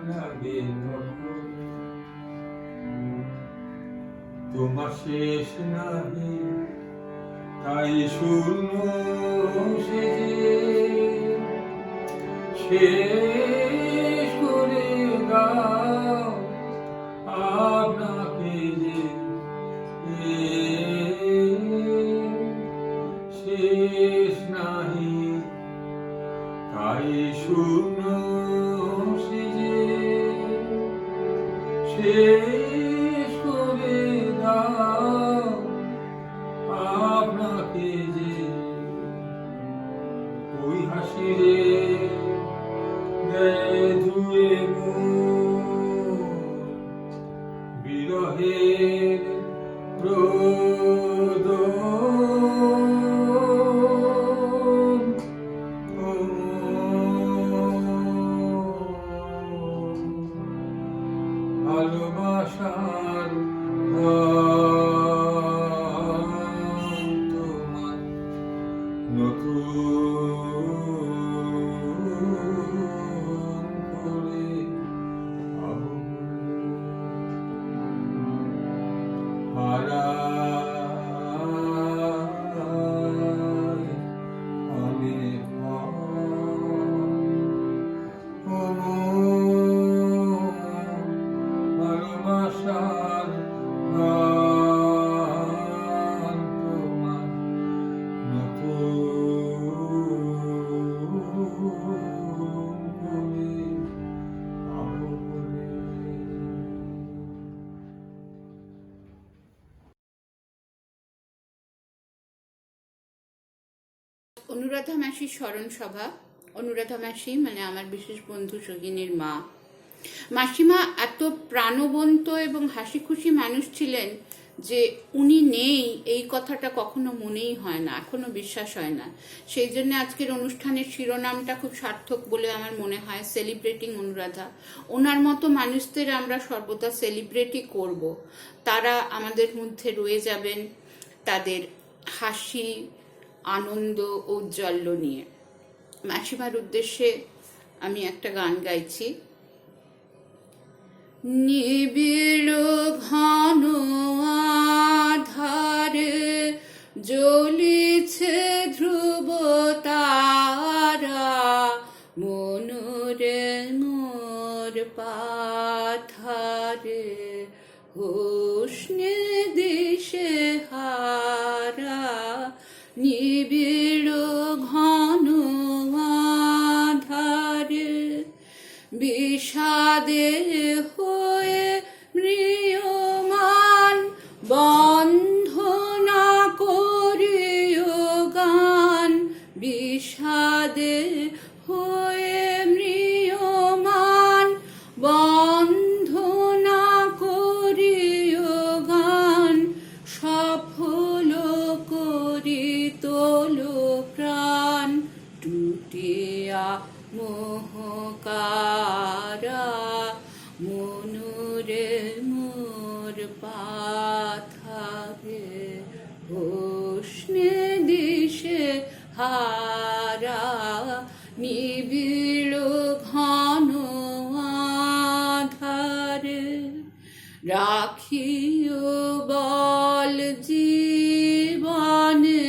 লাগে তখন তোমার শেষ নাহি তাই শূন্য শেষ করে দাও আপনাকে যে শেষ নাহি তাই শূন্য শেষ করে দাও আপনাকে যে ওই হাসিরে দেয় ধুয়ে বিরহের রোদন ভালোবাসার তোমার নতুন করে হারায় অনেক ভালোবাসার গান তোমার নতুন করে পাবো বলে। অনুরাধা মাসির স্মরণ সভা। অনুরাধা মাসি মানে আমার বিশেষ বন্ধু সোহিনীর মা। মাসিমা এত প্রাণবন্ত এবং হাসি খুশি মানুষ ছিলেন যে উনি নেই এই কথাটা কখনো মনেই হয় না, এখনো বিশ্বাস হয় না। সেই জন্য আজকের অনুষ্ঠানের শিরোনামটা খুব সার্থক বলে আমার মনে হয়, সেলিব্রেটিং অনুরাধা। ওনার মতো মানুষদের আমরা সর্বদা সেলিব্রেটই করব। তারা আমাদের মধ্যে রয়ে যাবেন তাদের হাসি, আনন্দ, ঔজ্জ্বল্য নিয়ে। মাসিমার উদ্দেশ্যে আমি একটা গান গাইছি। নিবিড় ঘন আধারে জ্বলিছে ধ্রুব তারা, মনোরে মোর পাথারে হোসনে দিশে হারা। নিবিড় ঘন আধারে বিষাদে হয়ে ম্রিয়মান, বন্ধ না করিও গান। বিষাদে হয়ে ম্রিয়মান, বন্ধ না করিও গান। সফল করি তোলো প্রাণ, টুটিয়া মোহকারা, মনুরে মোর পাথারে হোসনে দিশে হারা। নিবিড় ঘন আধারে রাখিও বল জীবনে,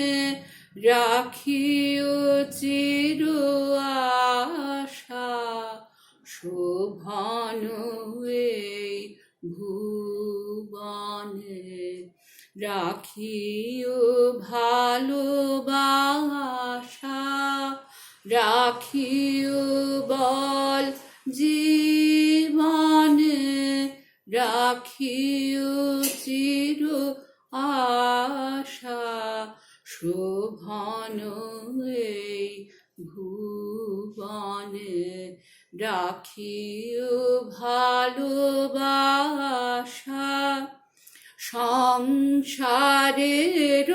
রাখিও চির আশা শোভন এই ভুবনে রাখিও ভালোবাসা রাখিও বল জীবনে রাখিও চির আশা শোভন এই ভুবনে রাখিও ভালোবাসা সংসারের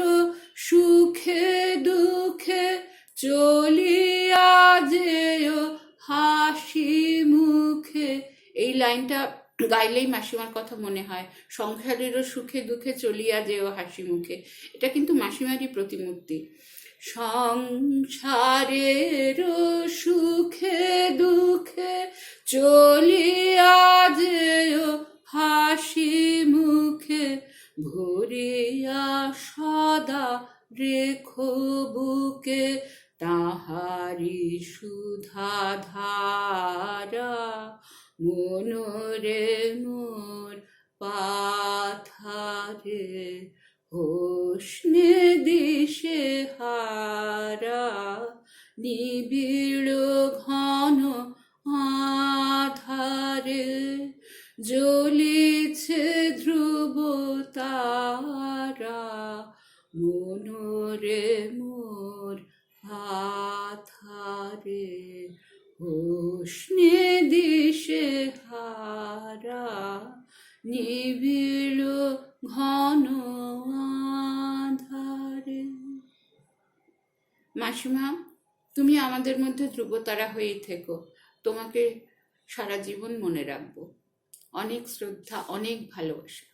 সুখে দুঃখে চলিয়া যেও হাসি মুখে। এই লাইনটা গাইলেই মাসিমার কথা মনে হয়, সংসারেরও সুখে দুঃখে চলিয়া যেও হাসি মুখে। এটা কিন্তু মাসিমারই প্রতিমূর্তি। সংসারের সুখে দুঃখে চলিয়া যেও হাসি মুখে ভরিয়া সদা রেখো বুকে তাহারি সুধা ধারা মনোরে মোর পাথারে হোসনে দিশে হারা নিবিড় ঘন আধারে জ্বলিছে ধ্রুব তারা মনোরে মোর পাথারে হোসনে দিশে হারা নিবিড় ঘন আধারে। মাসিমা, তুমি আমাদের মধ্যে ধ্রুবতারা হয়েই থেকো। তোমাকে সারা জীবন মনে রাখবো। অনেক শ্রদ্ধা, অনেক ভালোবাসা।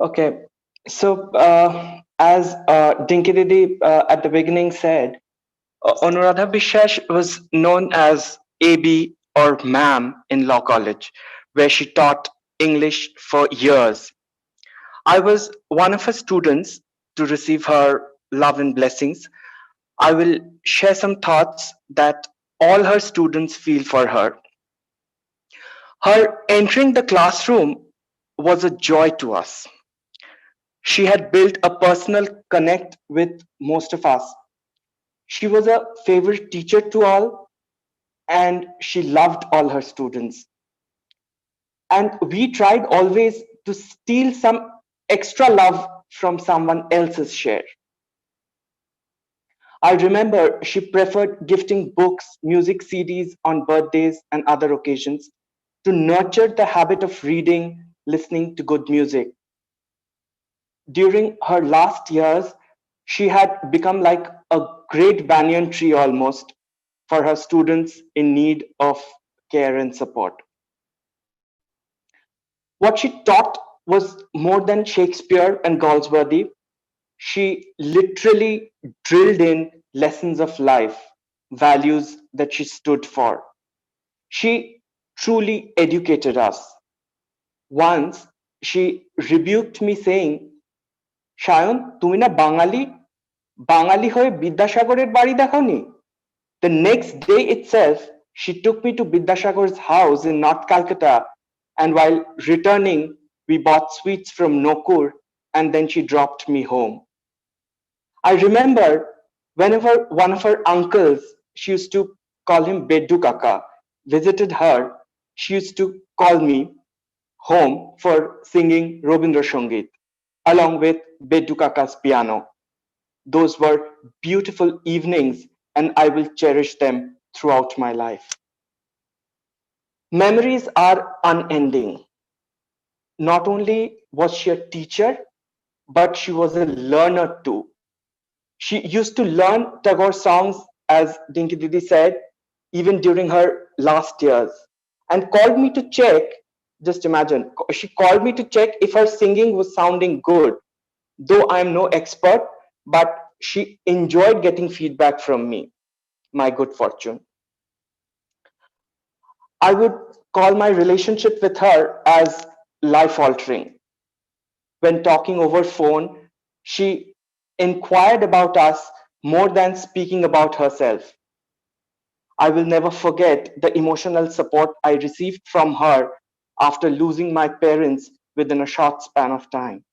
Okay, so as Dinky Didi at the beginning said, Anuradha Biswas was known as AB or Ma'am in Law College, where she taught English for years. I was one of her students to receive her love and blessings. I will share some thoughts that all her students feel for her. Her entering the classroom was a joy to us. She had built a personal connect with most of us. She was a favorite teacher to all, and she loved all her students. And we tried always to steal some extra love from someone else's share. I remember she preferred gifting books, music CDs on birthdays and other occasions to nurture the habit of reading, listening to good music. During her last years, she had become like a great banyan tree almost for her students in need of care and support. What she taught was more than Shakespeare and Galsworthy. She literally drilled in lessons of life, values that she stood for. She truly educated us. Once she rebuked me saying, "Shayan, তুমি না বাঙালি হয়ে বিদ্যাসাগরের বাড়ি দেখোনি?" The next day itself, she took me to Bidyasagar's house in North Calcutta, and while returning, we bought sweets from Nokur, and then she dropped me home. I remember whenever one of her uncles, she used to call him Beddu Kaka, visited her, she used to call me home for singing Robindra Sangeet along with Beddu Kaka's piano. Those were beautiful evenings, and I will cherish them throughout my life. Memories are unending. Not only was she a teacher, but she was a learner too. She used to learn Tagore songs, as Dinky Didi said, even during her last years, and called me to check. Just imagine, she called me to check if her singing was sounding good. Though I am no expert, but she enjoyed getting feedback from me. My good fortune. I would call my relationship with her as life altering. When talking over phone, she inquired about us more than speaking about herself. I will never forget the emotional support I received from her after losing my parents within a short span of time.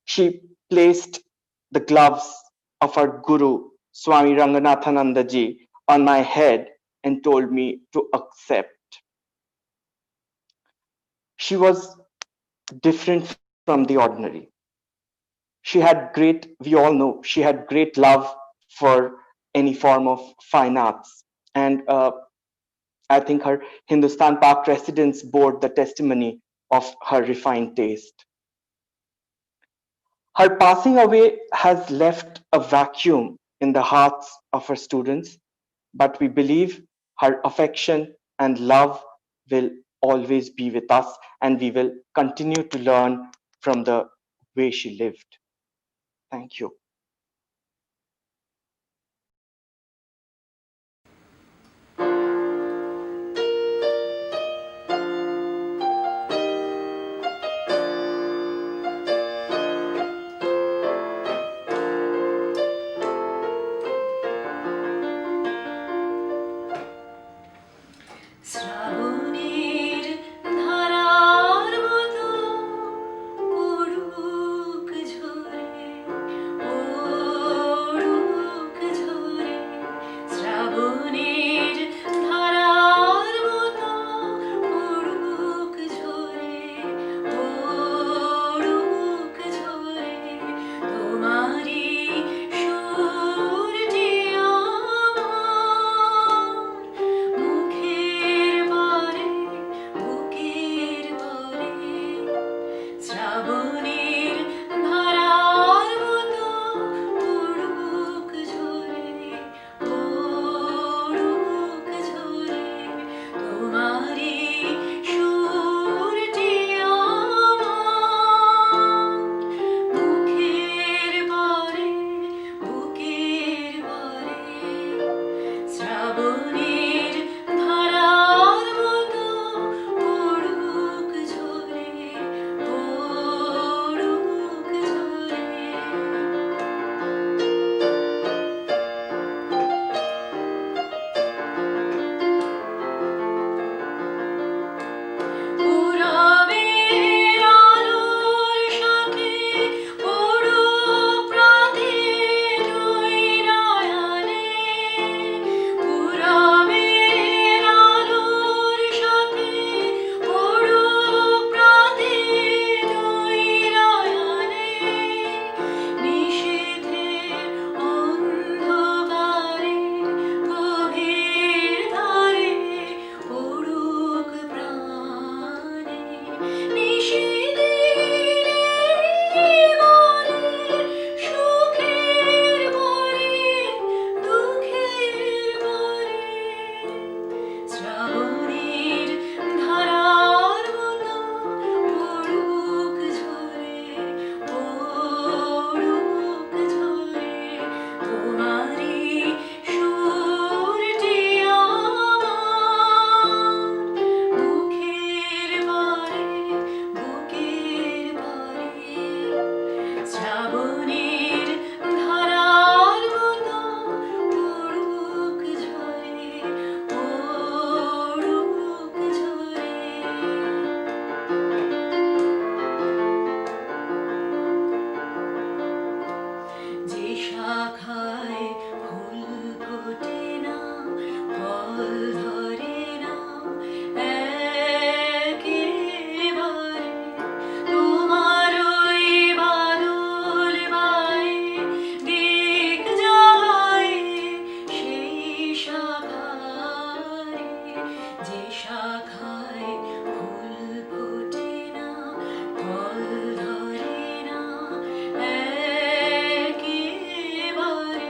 She placed the gloves of her guru, Swami Ranganathananda ji, on my head and told me to accept. She was different from the ordinary. She had great, we all know, she had great love for any form of fine arts. And I think her Hindustan Park residence bore the testimony of her refined taste. Her passing away has left a vacuum in the hearts of her students, but we believe her affection and love will always be with us, and we will continue to learn from the way she lived. Thank you. শ্রাবণের ধারার মতো পড়ুক ঝরে, পড়ুক ঝরে। শ্রাবণের ধারার মতো পড়ুক ঝরে, পড়ুক ঝরে। তোমারই সুর যে আমার মুখের পরে, বুকের পরে। শ্রাবণের ধারার মতো পড়ুক ঝরে, পড়ুক ঝরে। তোমারই সুর যে আমার মুখের পরে, বুকের পরে। শ্রাবণের ধারার মতো পড়ুক ঝরে, পড়ুক ঝরে। পুরবের আলোর সাথে পড়ুক প্রাতের নয়নে। পুরবের আলোর সাথে পড়ুক প্রাতের নয়নে। নিষেধের অন্ধকারে গভীর ধারে পড়ুক প্রাণে। নিশিদিনের বরে, সুখের বরে, দুঃখের বরে। শ্রাবণের ধারার মতো পড়ুক ঝরে, পড়ুক ঝরে। তোমারই সুর যে আমার মুখের পরে, বুকের পরে। শ্রাবণের ধারার মতো পড়ুক ঝরে, পড়ুক ঝরে। যে শাখায় ফুল ফোটে না, ফল ধরে না একেবারে, তোমার ওই বাদল বায়ে দিক জ্বালায় সেই শাখারে। যে শাখায় ফুল ফোটে না, ফল ধরে না একেবারে,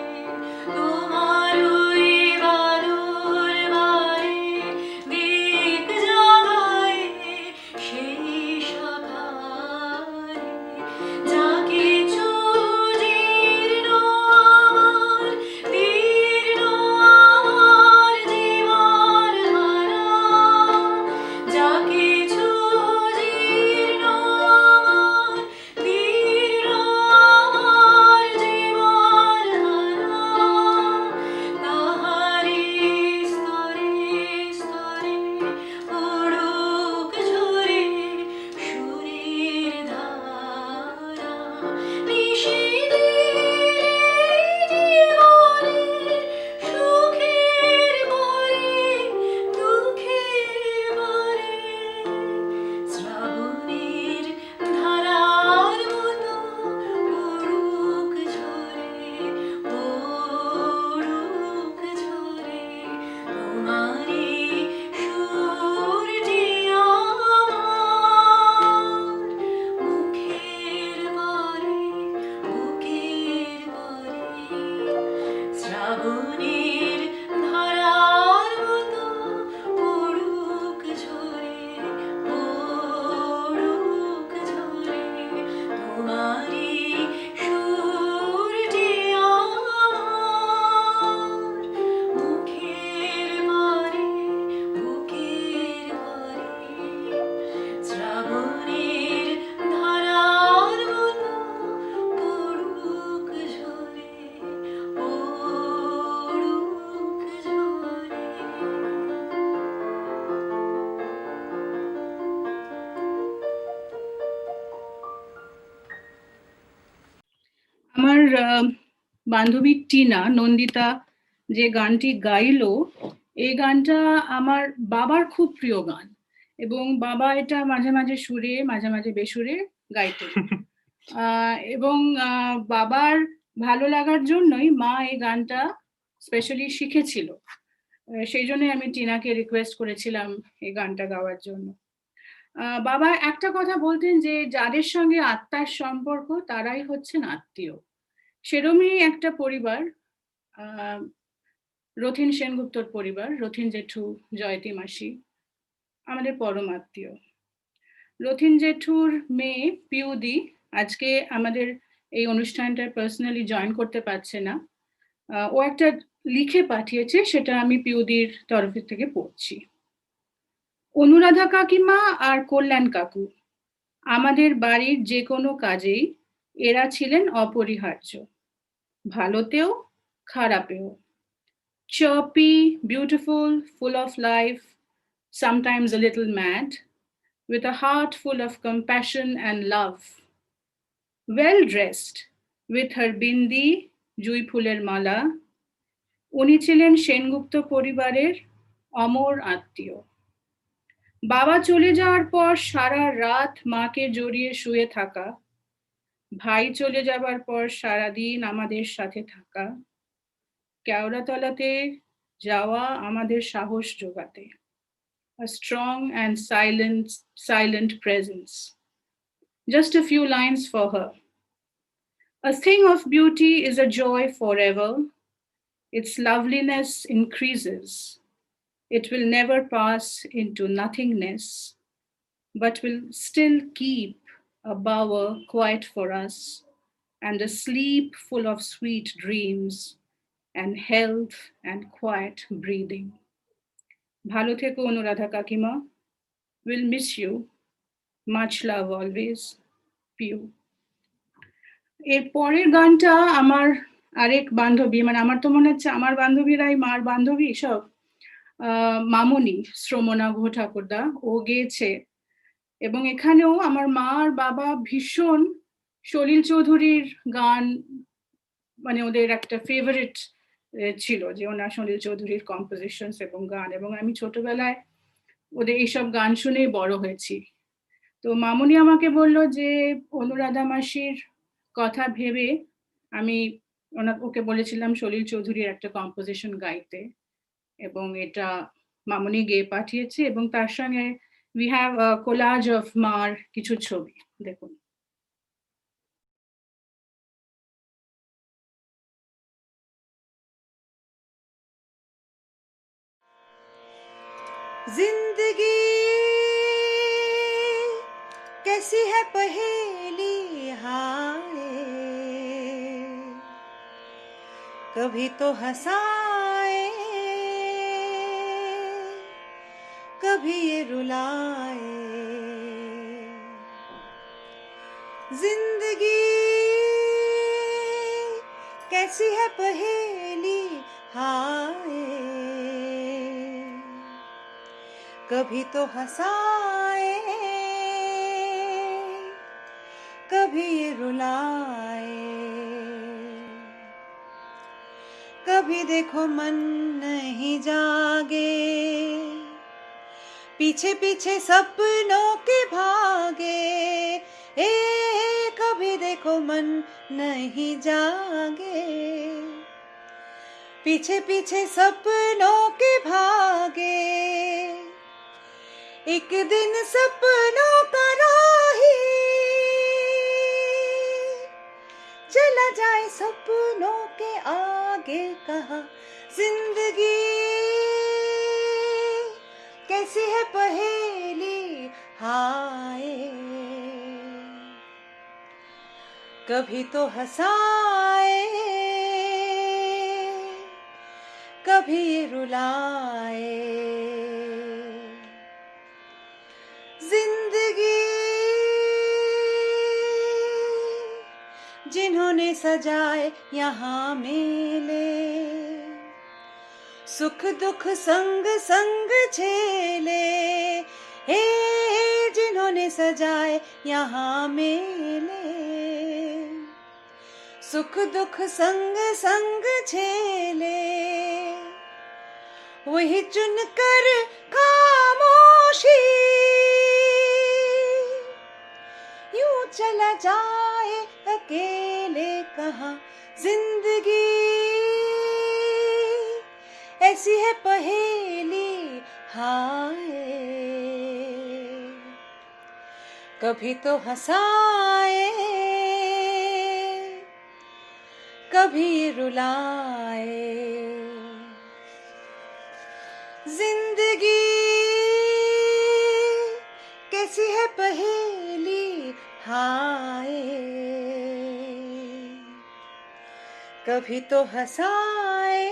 আমার বান্ধবী টিনা নন্দিতা যে গানটি গাইলো, এই গানটা আমার বাবার খুব প্রিয় গান, এবং বাবা এটা মাঝে মাঝে সুরে মাঝে মাঝে বেসুরে গাইতেন। এবং বাবার ভালো লাগার জন্যই মা এই গানটা স্পেশালি শিখেছিল। সেই জন্যই আমি টিনাকে রিকোয়েস্ট করেছিলাম এই গানটা গাওয়ার জন্য। বাবা একটা কথা বলতেন যে যাদের সঙ্গে আত্মার সম্পর্ক তারাই হচ্ছেন আত্মীয়। সেরমই একটা পরিবার রথিন সেনগুপ্তর পরিবার, রথিন জেঠু, জয়তী মাসি আমাদের পরম আত্মীয়। রথিন জেঠুর মেয়ে পিউদি আজকে আমাদের এই অনুষ্ঠানটা পার্সোনালি জয়েন করতে পারছে না। ও একটা লিখে পাঠিয়েছে, সেটা আমি পিউদির তরফ থেকে পড়ছি। অনুরাধা কাকিমা আর কল্যাণ কাকু আমাদের বাড়ির যে কোনো কাজেই এরা ছিলেন অপরিহার্য, ভালোতেও খারাপেও। Chirpy, beautiful, full of life, sometimes a little mad, with a heart full of compassion and love. Well dressed, with her bindi, জুঁই ফুলের মালা, উনি ছিলেন সেনগুপ্ত পরিবারের অমর আত্মীয়। বাবা চলে যাওয়ার পর সারা রাত মাকে জড়িয়ে শুয়ে থাকা, ভাই চলে যাবার পর সারাদিন আমাদের সাথে থাকা, কেওড়াতলাতে যাওয়া আমাদের সাহস জোগাতে। A strong and silent presence. Just a few lines for her. A thing of beauty is a joy forever. Its loveliness increases. It will never pass into nothingness, but will still keep a bower quiet for us, and a sleep full of sweet dreams, and health and quiet breathing. Bhalo theko Anuradha Kakima. Will miss you. Much love always. Piu. এর পরের গানটা আমার আরেক বান্ধবী, মানে আমার তো মনে হচ্ছে আমার বান্ধবীরাই মার বান্ধবী সব, মামনি শ্রমণা ঘোষ ঠাকুরদা, ও গেয়েছে। এবং এখানেও আমার মা আর বাবা ভীষণ সলিল চৌধুরীর গান, মানে ওদের একটা ফেভারিট ছিল যে ওনার সলিল চৌধুরীর কম্পোজিশনস এবং গান, এবং আমি ছোটবেলায় ওদের এইসব গান শুনেই বড় হয়েছি। তো মামুনি আমাকে বললো যে অনুরাধা মাসির কথা ভেবে আমি ওকে বলেছিলাম সলিল চৌধুরীর একটা কম্পোজিশন গাইতে, এবং এটা মামুনি গেয়ে পাঠিয়েছে, এবং তার সঙ্গে we have a collage of মার কিছু ছবি, দেখুন। जिंदगी कैसी है पहेली हाय, कभी तो हंसाए कभी ये रुलाए। जिंदगी कैसी है पहेली हाय, कभी तो हंसाए कभी ये रुलाए। कभी देखो मन नहीं जागे, पीछे पीछे सपनों के भागे। कभी देखो मन नहीं जागे, पीछे पीछे सपनों के भागे। एक दिन सपनों का राही चला जाए सपनों के आगे, कहा जिंदगी कैसी है पहेली हाय, कभी तो हंसाए कभी रुलाए। जिंदगी जिन्होंने सजाए यहाँ मेले, सुख दुख संग संग झेले। जिन्होंने सजाए यहाँ मेले, सुख दुख संग संग झेले, वही चुन कर खामोशी यूं चला जाए अकेले कहाँ जिंदगी, ऐसी है पहेली हाय। कभी तो हंसाए, कभी रुलाए, जिंदगी कैसी है पहेली हाय। कभी तो हंसाए,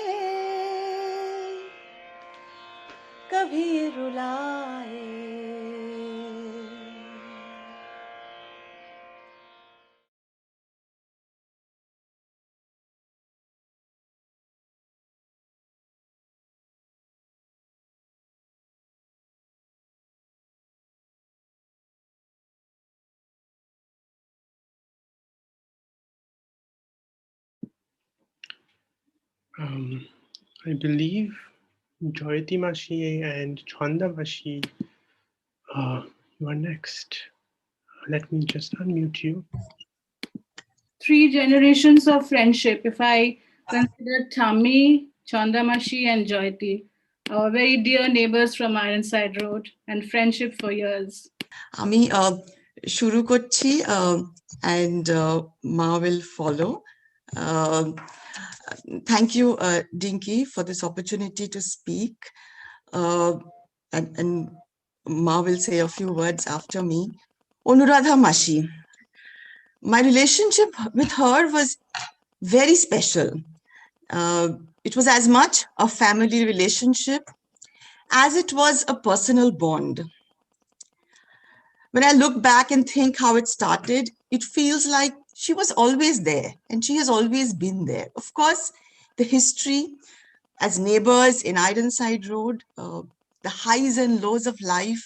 कभी रुलाए। I believe Joyati Mashi and Chanda Mashi, you are next. Let me just unmute you. 3 generations of friendship. If I consider Thami, Chandamashi, and Joyati, our very dear neighbors from Ironside Road, and friendship for years. আমি শুরু করছি and Ma will follow. Thank you, Dinky, for this opportunity to speak. And Ma will say a few words after me. Anuradha Mashi. My relationship with her was very special. It was as much a family relationship as it was a personal bond. When I look back and think how it started, it feels like she was always there and she has always been there. Of course, the history as neighbors in Ironside Road, the highs and lows of life,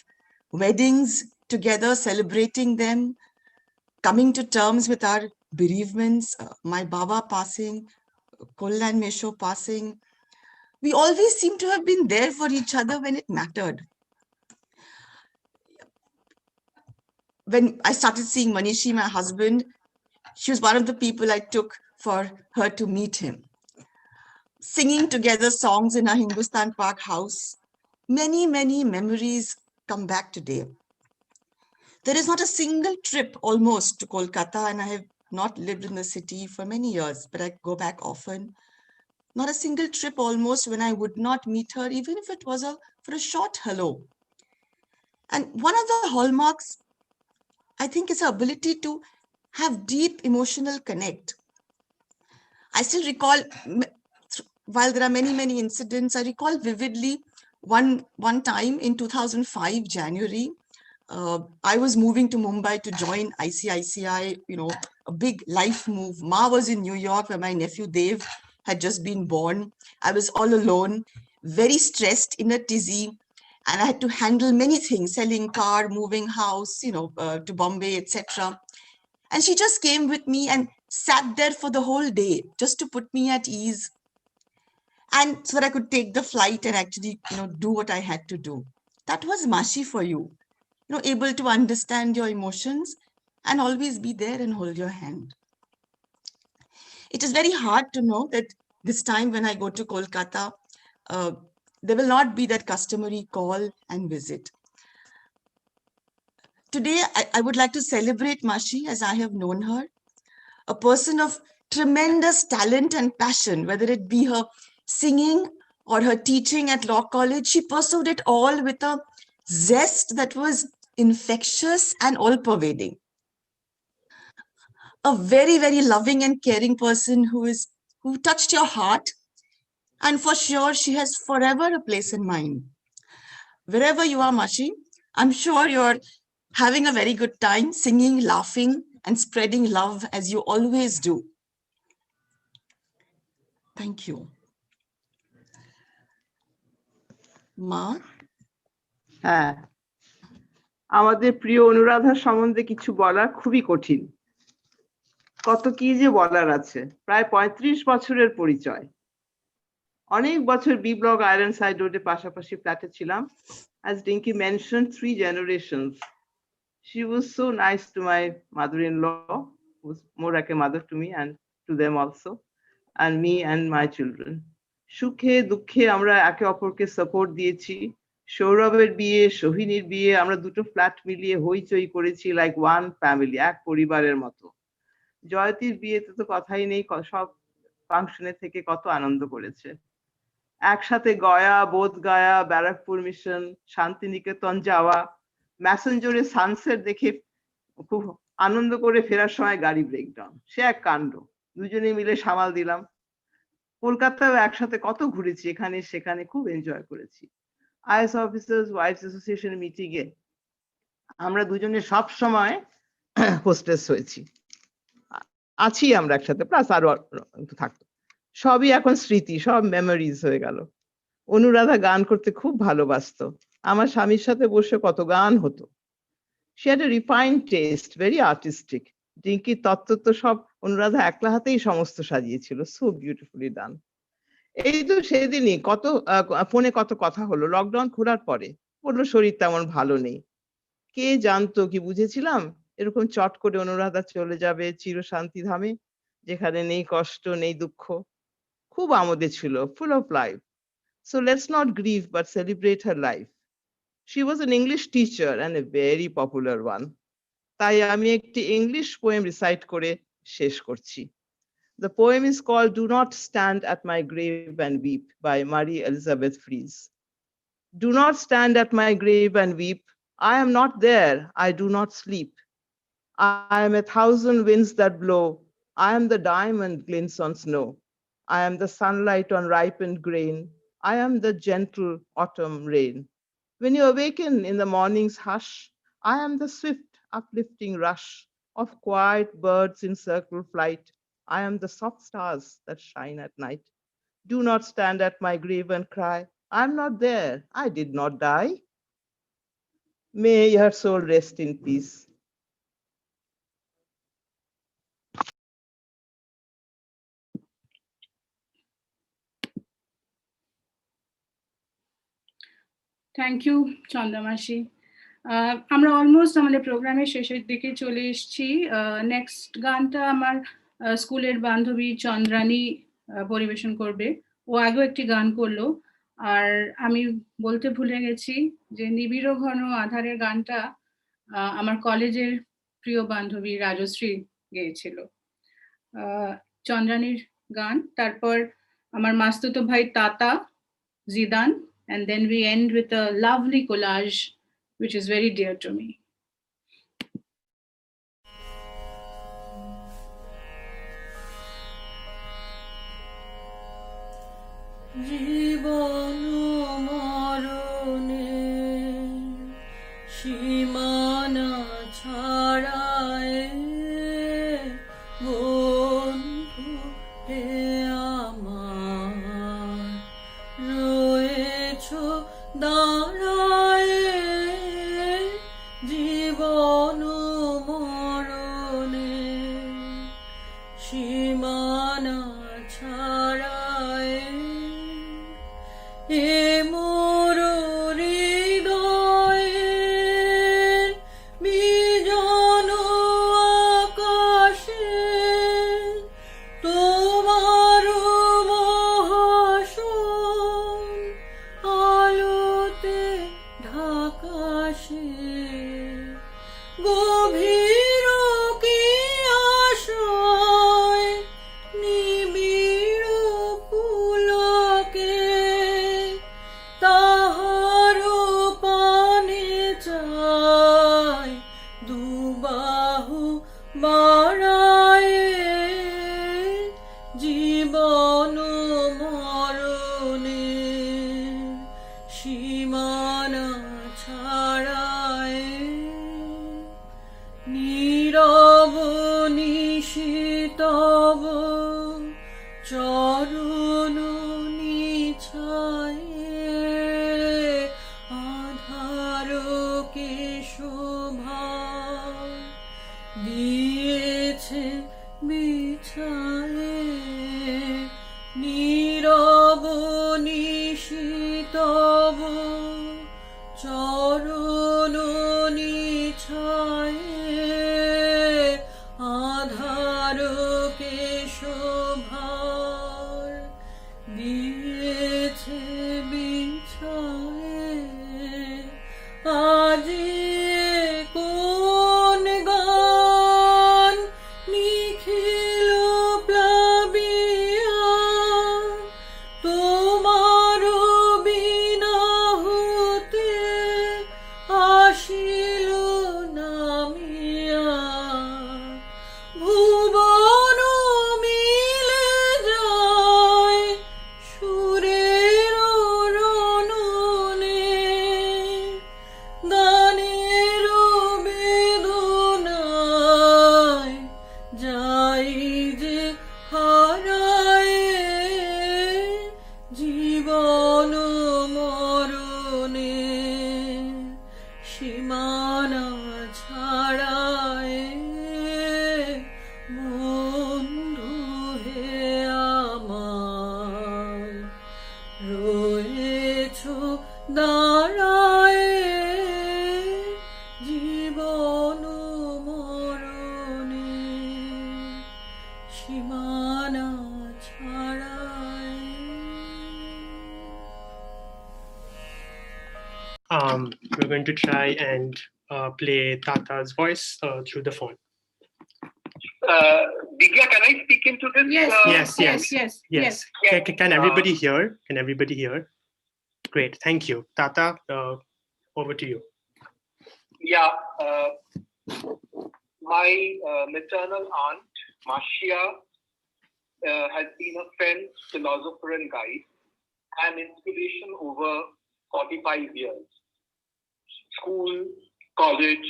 weddings together, celebrating them, coming to terms with our bereavements, my Baba passing, Kollan Mesho passing. We always seem to have been there for each other when it mattered. When I started seeing Manishi, my husband, she was one of the people I took for her to meet him. Singing together songs in our Hindustan Park house. Many, many memories come back today. There is not a single trip almost to Kolkata, and I have not lived in the city for many years, but I go back often. Not a single trip almost when I would not meet her, even if it was for a short hello. And one of the hallmarks, I think, is her ability to have deep emotional connect. I still recall, while there are many, many incidents, I recall vividly one time in 2005, January, I was moving to Mumbai to join ICICI, a big life move. Ma was in New York where my nephew Dev had just been born. I was all alone, very stressed, in a tizzy, and I had to handle many things, selling car, moving house, to Bombay, etc. And she just came with me and sat there for the whole day just to put me at ease. And so that I could take the flight and actually, do what I had to do. That was Mashi for you. Able to understand your emotions and always be there and hold your hand. It is very hard to know that this time when I go to Kolkata, there will not be that customary call and visit. Today, I would like to celebrate Mashi as I have known her, a person of tremendous talent and passion, whether it be her singing or her teaching at law college. She pursued it all with a zest that was infectious and all-pervading. A very, very loving and caring person who touched your heart, and for sure she has forever a place in mind. Wherever you are, Mashi, I'm sure you're having a very good time singing, laughing, and spreading love as you always do. Thank you. Ma? হ্যাঁ, আমাদের প্রিয় অনুরাধার সম্বন্ধে কিছু বলা খুবই কঠিন। কত কি যে বলার আছে। প্রায় 35 বছরের পরিচয়। অনেক বছর বি ব্লক আয়রন সাইড রোডে পাশাপাশি ফ্ল্যাটে ছিলাম। As Dinky mentioned, 3 generations. She was so nice to my mother-in-law, who was more like a mother to me and to them also, and me and my children. সুখে দুঃখে আমরা একে অপরকে support দিয়েছি। সৌরভের বিয়ে, সোহিনীর বিয়ে আমরা দুটো ফ্ল্যাট মিলিয়ে হইচই করেছি লাইক ওয়ান ফ্যামিলি, এক পরিবারের মতো। জয়তীর বিয়েতে তো কথাই নেই, সব ফাংশনে থেকে কত আনন্দ করেছে। একসাথে গয়া, বোধগয়া, ব্যারাকপুর মিশন, শান্তিনিকেতন যাওয়া, ম্যাসেঞ্জরে সানসেট দেখে খুব আনন্দ করে ফেরার সময় গাড়ি ব্রেকডাউন, সে এক কাণ্ড। দুজনে মিলে সামাল দিলাম। কলকাতায় একসাথে কত ঘুরেছি, এখানে সেখানে খুব এনজয় করেছি। IAS officers wives association meeting এ আমরা দুজনে সব সময় হোস্টেস হয়েছি, আছি আমরা একসাথে, প্লাস আরো থাকতো। সবই এখন স্মৃতি, সব মেমোরিজ হয়ে গেল। অনুরাধা গান করতে খুব ভালোবাসতো, আমার স্বামীর সাথে বসে কত গান হতো। She had a refined taste, very artistic. ডিঙ্কির তত্ত্ব তো সব অনুরাধা একলা হাতেই সমস্ত সাজিয়েছিল, সো বিউটিফুলি ডান। এই তো সেদিনই কত ফোনে কত কথা হলো, লকডাউন খোলার পরে। বললো শরীর তেমন ভালো নেই। কে জানতো, কি বুঝেছিলাম এরকম চট করে অনুরাধা চলে যাবে চিরশান্তি ধামে, যেখানে নেই কষ্ট নেই দুঃখ। খুব আমোদে ছিল, full of life. So let's not grieve but celebrate her life. She was an English teacher and a very popular one. তাই আমি একটি ইংলিশ পোয়েম রিসাইট করে শেষ করছি। The poem is called Do Not Stand at My Grave and Weep by Marie Elizabeth Fries. Do not stand at my grave and weep. I am not there, I do not sleep. I am 1,000 winds that blow. I am the diamond glints on snow. I am the sunlight on ripened grain. I am the gentle autumn rain. When you awaken in the morning's hush, I am the swift uplifting rush of quiet birds in circle flight. I am the soft stars that shine at night. Do not stand at my grave and cry, I am not there, I did not die. May your soul rest in peace. Thank you চন্দ্রমাসি। আমরা almost আমাদের প্রোগ্রামের শেষের দিকে চলে এসেছি। Next গানটা আমার স্কুলের বান্ধবী চন্দ্রানী পরিবেশন করবে। ও আগেও একটি গান করলো। আর আমি বলতে ভুলে গেছি যে নিবিড় ঘন আধারের গানটা আমার কলেজের প্রিয় বান্ধবী রাজশ্রী গেয়েছিল। চন্দ্রানীর গান, তারপর আমার মাস্তুতো ভাই তাতা, Zidane, and then we end with a lovely collage which is very dear to me. জীবন মরণে সীমানা ছাড়ায় বন্ধু হে আমার রয়েছো দাঁড়ায়। জীবন মরণে সীমানা ছাড়ায় এ মোর হৃদয়ে বিজন আকাশে তোমার মহাশূন আলোতে ঢাকাশে। গভীর কি আশয় নিবিড় পুলকে তাহার পানে চায় দুবাহু বাড়ায়। জীবন মরণে সীমানা ছাড়ায় নীরব নিশিতব চরণ নিছায় আধারকে শোভা দিয়েছে ছায়ে নীরব নিশিতব চরণ নিছায়ে আধার কেশভার দিয়েছে বিছায়ে আজি কোন গান নিখিল প্লাবিয়া তোমার বিনা হতে আসিল নামিয়া ভুবন মিলে যায় সুরের রণনে গানের বেদনায় যাই যে হারায় জীবন মরণে সীমানা ছাড়ায় বন্ধু হে আমার রয়েছ দাঁড়ায় জীবন মরণে সীমানা ছাড়ায়। We're going to try and play Tata's voice through the phone. Digya, can I speak into this? Yes. Can everybody hear? Can everybody hear? Great, thank you. Tata, over to you. Yeah, my maternal aunt, Mashia, has been a friend, philosopher and guide, and inspiration over 45 years. School, college,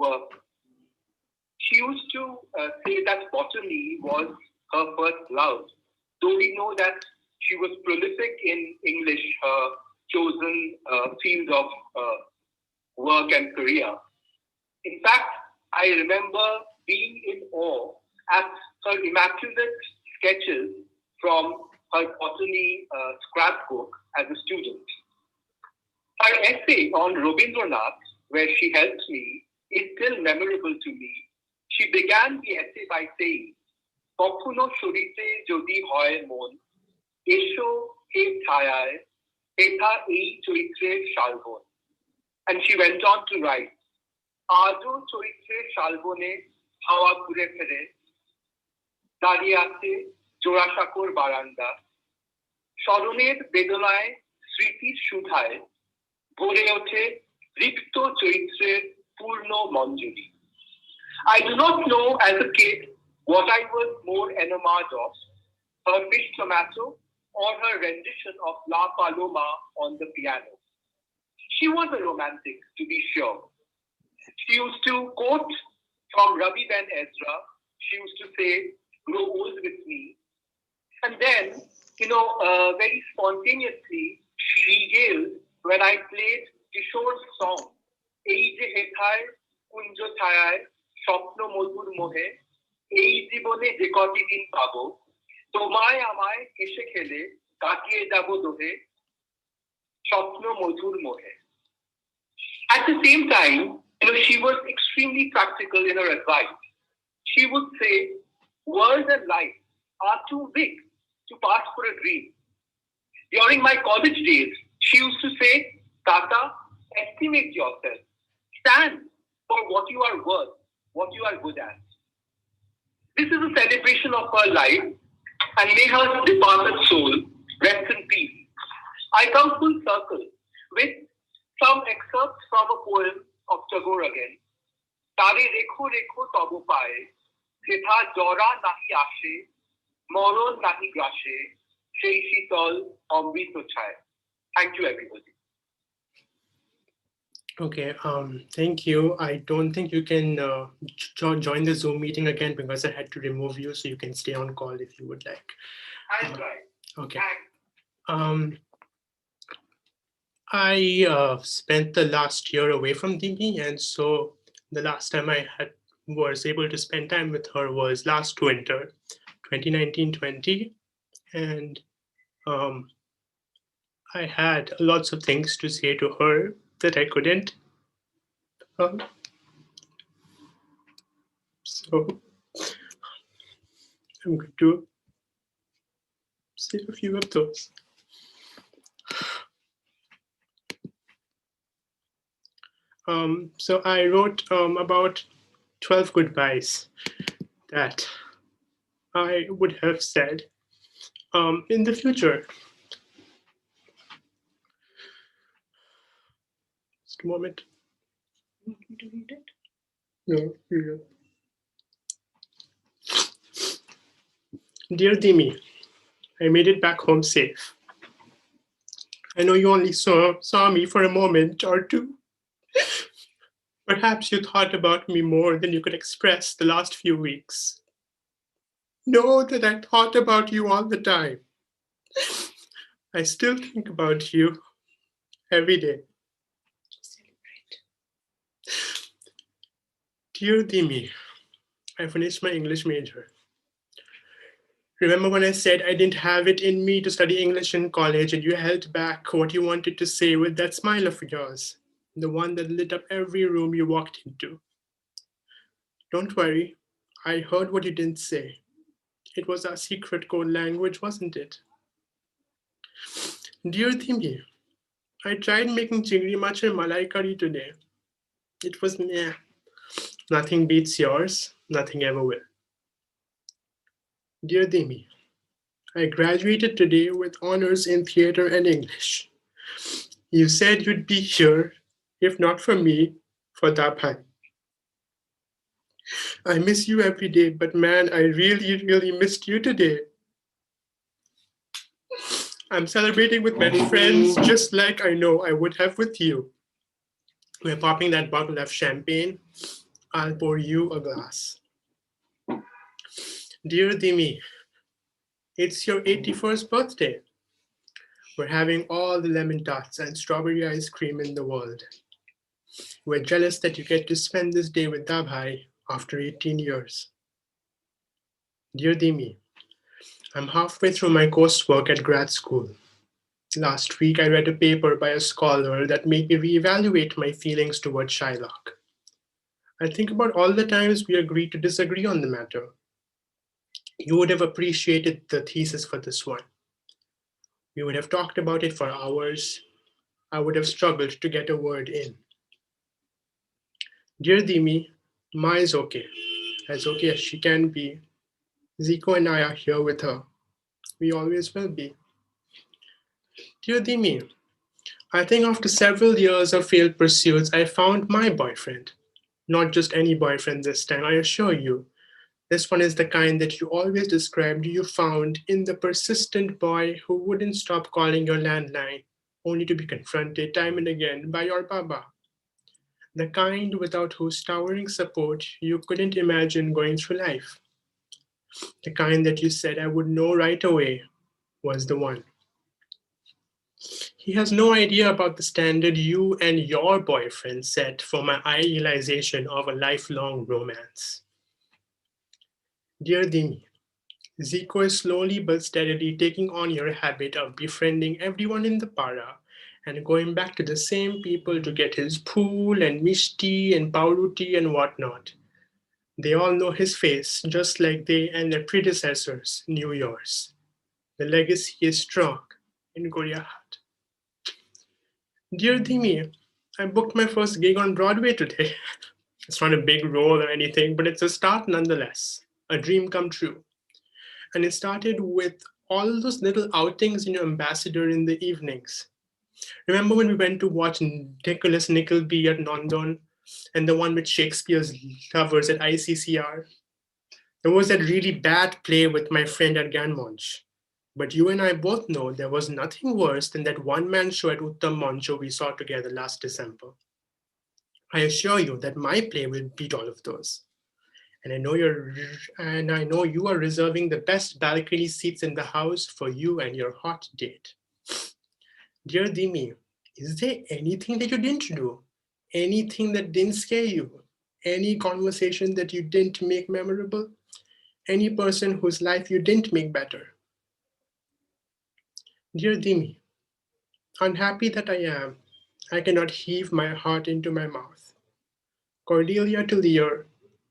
work. She used to say that botany was her first love, though we know that she was prolific in English, her chosen field of work and career. In fact, I remember being in awe at her immaculate sketches from her botany scrapbook as a student. Her essay on Rabindranath, where she helped me, is still memorable to me. She began the essay by saying, "Kokhuno shorite jodi hoy mon, esho he chhayaye, etha ei choitrer shalbon." And she went on to write, "Ajo choitrer shalbone hawa ঘুরে ফেরে, দাঁড়িয়ে আছে জোড়াসাঁকোর বারান্দা, স্মরণের বেদনায় স্মৃতির সুধায় ভরে ওঠে রিক্ত চৈত্রের পূর্ণ Manjari." I do not know as a kid what I was more enamored of, her fish tomato or her rendition of La Paloma on the piano. She was a romantic, to be sure. She used to quote from Ravi Ben Ezra. She used to say, "Grow old with me." And then, very spontaneously, she regaled when I played Kishore's song, "Ei je hethaয় কুঞ্জ ছায়ায় স্বপ্ন মধুর মোহে, এই জীবনে যে কটি দিন পাবো, তোমায় আমায় হেসে খেলে কাটিয়ে যাব দোহে, স্বপ্ন মধুর মোহে." At the same time, she was extremely practical in her advice. She would say, "World and life are too big to pass for a dream." During my college days, she used to say, "Tata, estimate yourself. Stand for what you are worth, what you are good at." This is a celebration of her life, and may her departed soul rest in peace. I come full circle with some excerpts from a poem of Tagore again. "Tare rekho rekho tabo paye, jetha jora nahi ashe, moron nahi grashe, সেই শীতল অমৃত ছায়." Thank you, everybody. Okay, thank you. I don't think you can join the Zoom meeting again because I had to remove you, so you can stay on call if you would like. I'll try. Okay. I spent the last year away from Dingy, and so the last time I had was able to spend time with her was last winter, 2019-20, and I had lots of things to say to her that I couldn't. So I'm going to say a few of those. So I wrote about 12 goodbyes that I would have said in the future. Just a moment. Want me to read it? No, read it. Dear Dimi, I made it back home safe. I know you only saw me for a moment or two. Perhaps you thought about me more than you could express the last few weeks. Know that I thought about you all the time. I still think about you every day. Dear Dimi, I finished my English major. Remember when I said I didn't have it in me to study English in college and you held back what you wanted to say with that smile of yours, the one that lit up every room you walked into? Don't worry, I heard what you didn't say. It was our secret code language, wasn't it? Dear Dimi, I tried making chingri mach and malai curry today. It was meh. Nothing beats yours, nothing ever will. Dear Dimi, I graduated today with honors in theater and English. You said you'd be here, if not for me, for Dabhai. I miss you every day, but man, I really, really missed you today. I'm celebrating with my friends just like I know I would have with you. We're popping that bottle of champagne. I'll pour you a glass. Dear Dimi, it's your 81st birthday. We're having all the lemon tarts and strawberry ice cream in the world. We're jealous that you get to spend this day with Dabhai after 18 years. Dear Dimi, I'm halfway through my coursework at grad school. Last week, I read a paper by a scholar that made me reevaluate my feelings toward Shylock. I think about all the times we agreed to disagree on the matter. You would have appreciated the thesis for this one. We would have talked about it for hours. I would have struggled to get a word in. Dear Dimi, Ma is okay as she can be. Zico and I are here with her. We always will be. Dear Dimi, I think after several years of failed pursuits, I found my boyfriend. Not just any boyfriend this time, I assure you. This one is the kind that you always described you found in the persistent boy who wouldn't stop calling your landline, only to be confronted time and again by your baba. The kind without whose towering support you couldn't imagine going through life. The kind that you said I would know right away was the one. He has no idea about the standard you and your boyfriend set for my idealization of a lifelong romance. Dear Dimi, Zico is slowly but steadily taking on your habit of befriending everyone in the para and going back to the same people to get his pool and mishti and pauruti and whatnot. They all know his face, just like they and their predecessors knew yours. The legacy is strong in Goriahat. Dear Dimi, I booked my first gig on Broadway today. It's not a big role or anything, but it's a start nonetheless. A dream come true. And it started with all those little outings in your ambassador in the evenings. Remember when we went to watch Nicholas Nickleby at London and the one with Shakespeare's Lovers at ICCR? There was that really bad play with my friend at Ganmonch. But you and I both know there was nothing worse than that one-man show at Uttam Moncho we saw together last December. I assure you that my play will beat all of those. And I know you are reserving the best balcony seats in the house for you and your hot date. Dear Dimi, is there anything that you didn't do? Anything that didn't scare you? any conversation that you didn't make memorable, any person whose life you didn't make better. Dear Dimi, unhappy that I am, I cannot heave my heart into my mouth. Cordelia to Lear,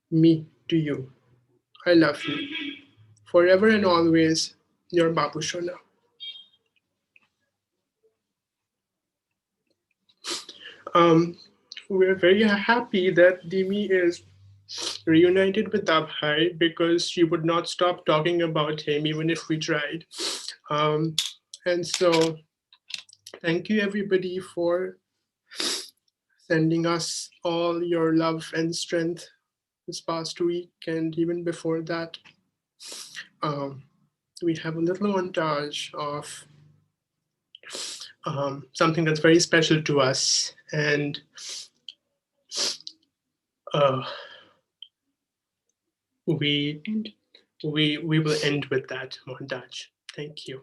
me to you. I love you. Forever and always, your Babu Shona. We're very happy that Dimi is reunited with Abhay because she would not stop talking about him even if we tried. And so thank you everybody for sending us all your love and strength this past week and even before that. We have a little montage of something that's very special to us, and we will end with that montage. Thank you.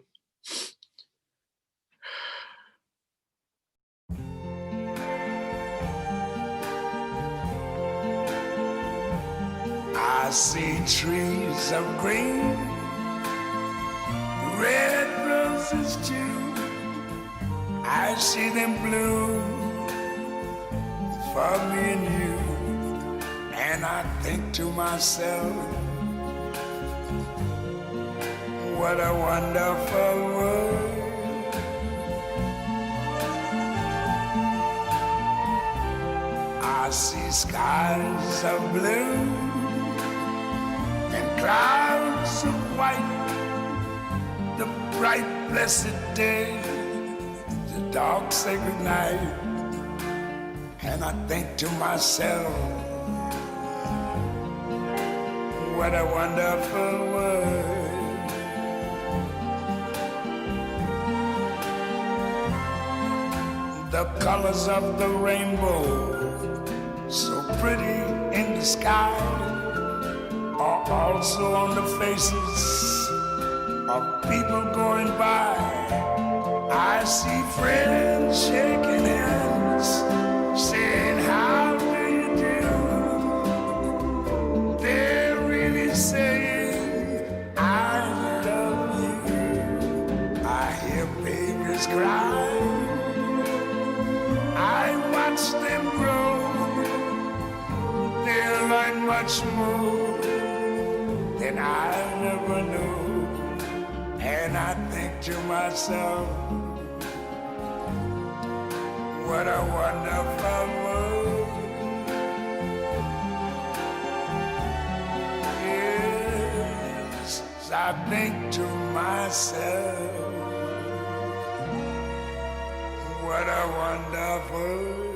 I see trees of green, red roses too. I see them bloom for me and you. And I think to myself, what a wonderful world. I see skies of blue and clouds of white, the bright blessed day, the dark sacred night. And I think to myself, what a wonderful world. The colors of the rainbow, so pretty in the sky, are also on the faces of people going by. I see friends shaking hands, saying, how do you do? They're really saying, I love you. I hear babies cry, I watch them grow. They learn much more than I never knew. And I think to myself, what a wonderful world. Yes, I think to myself, what a wonderful world.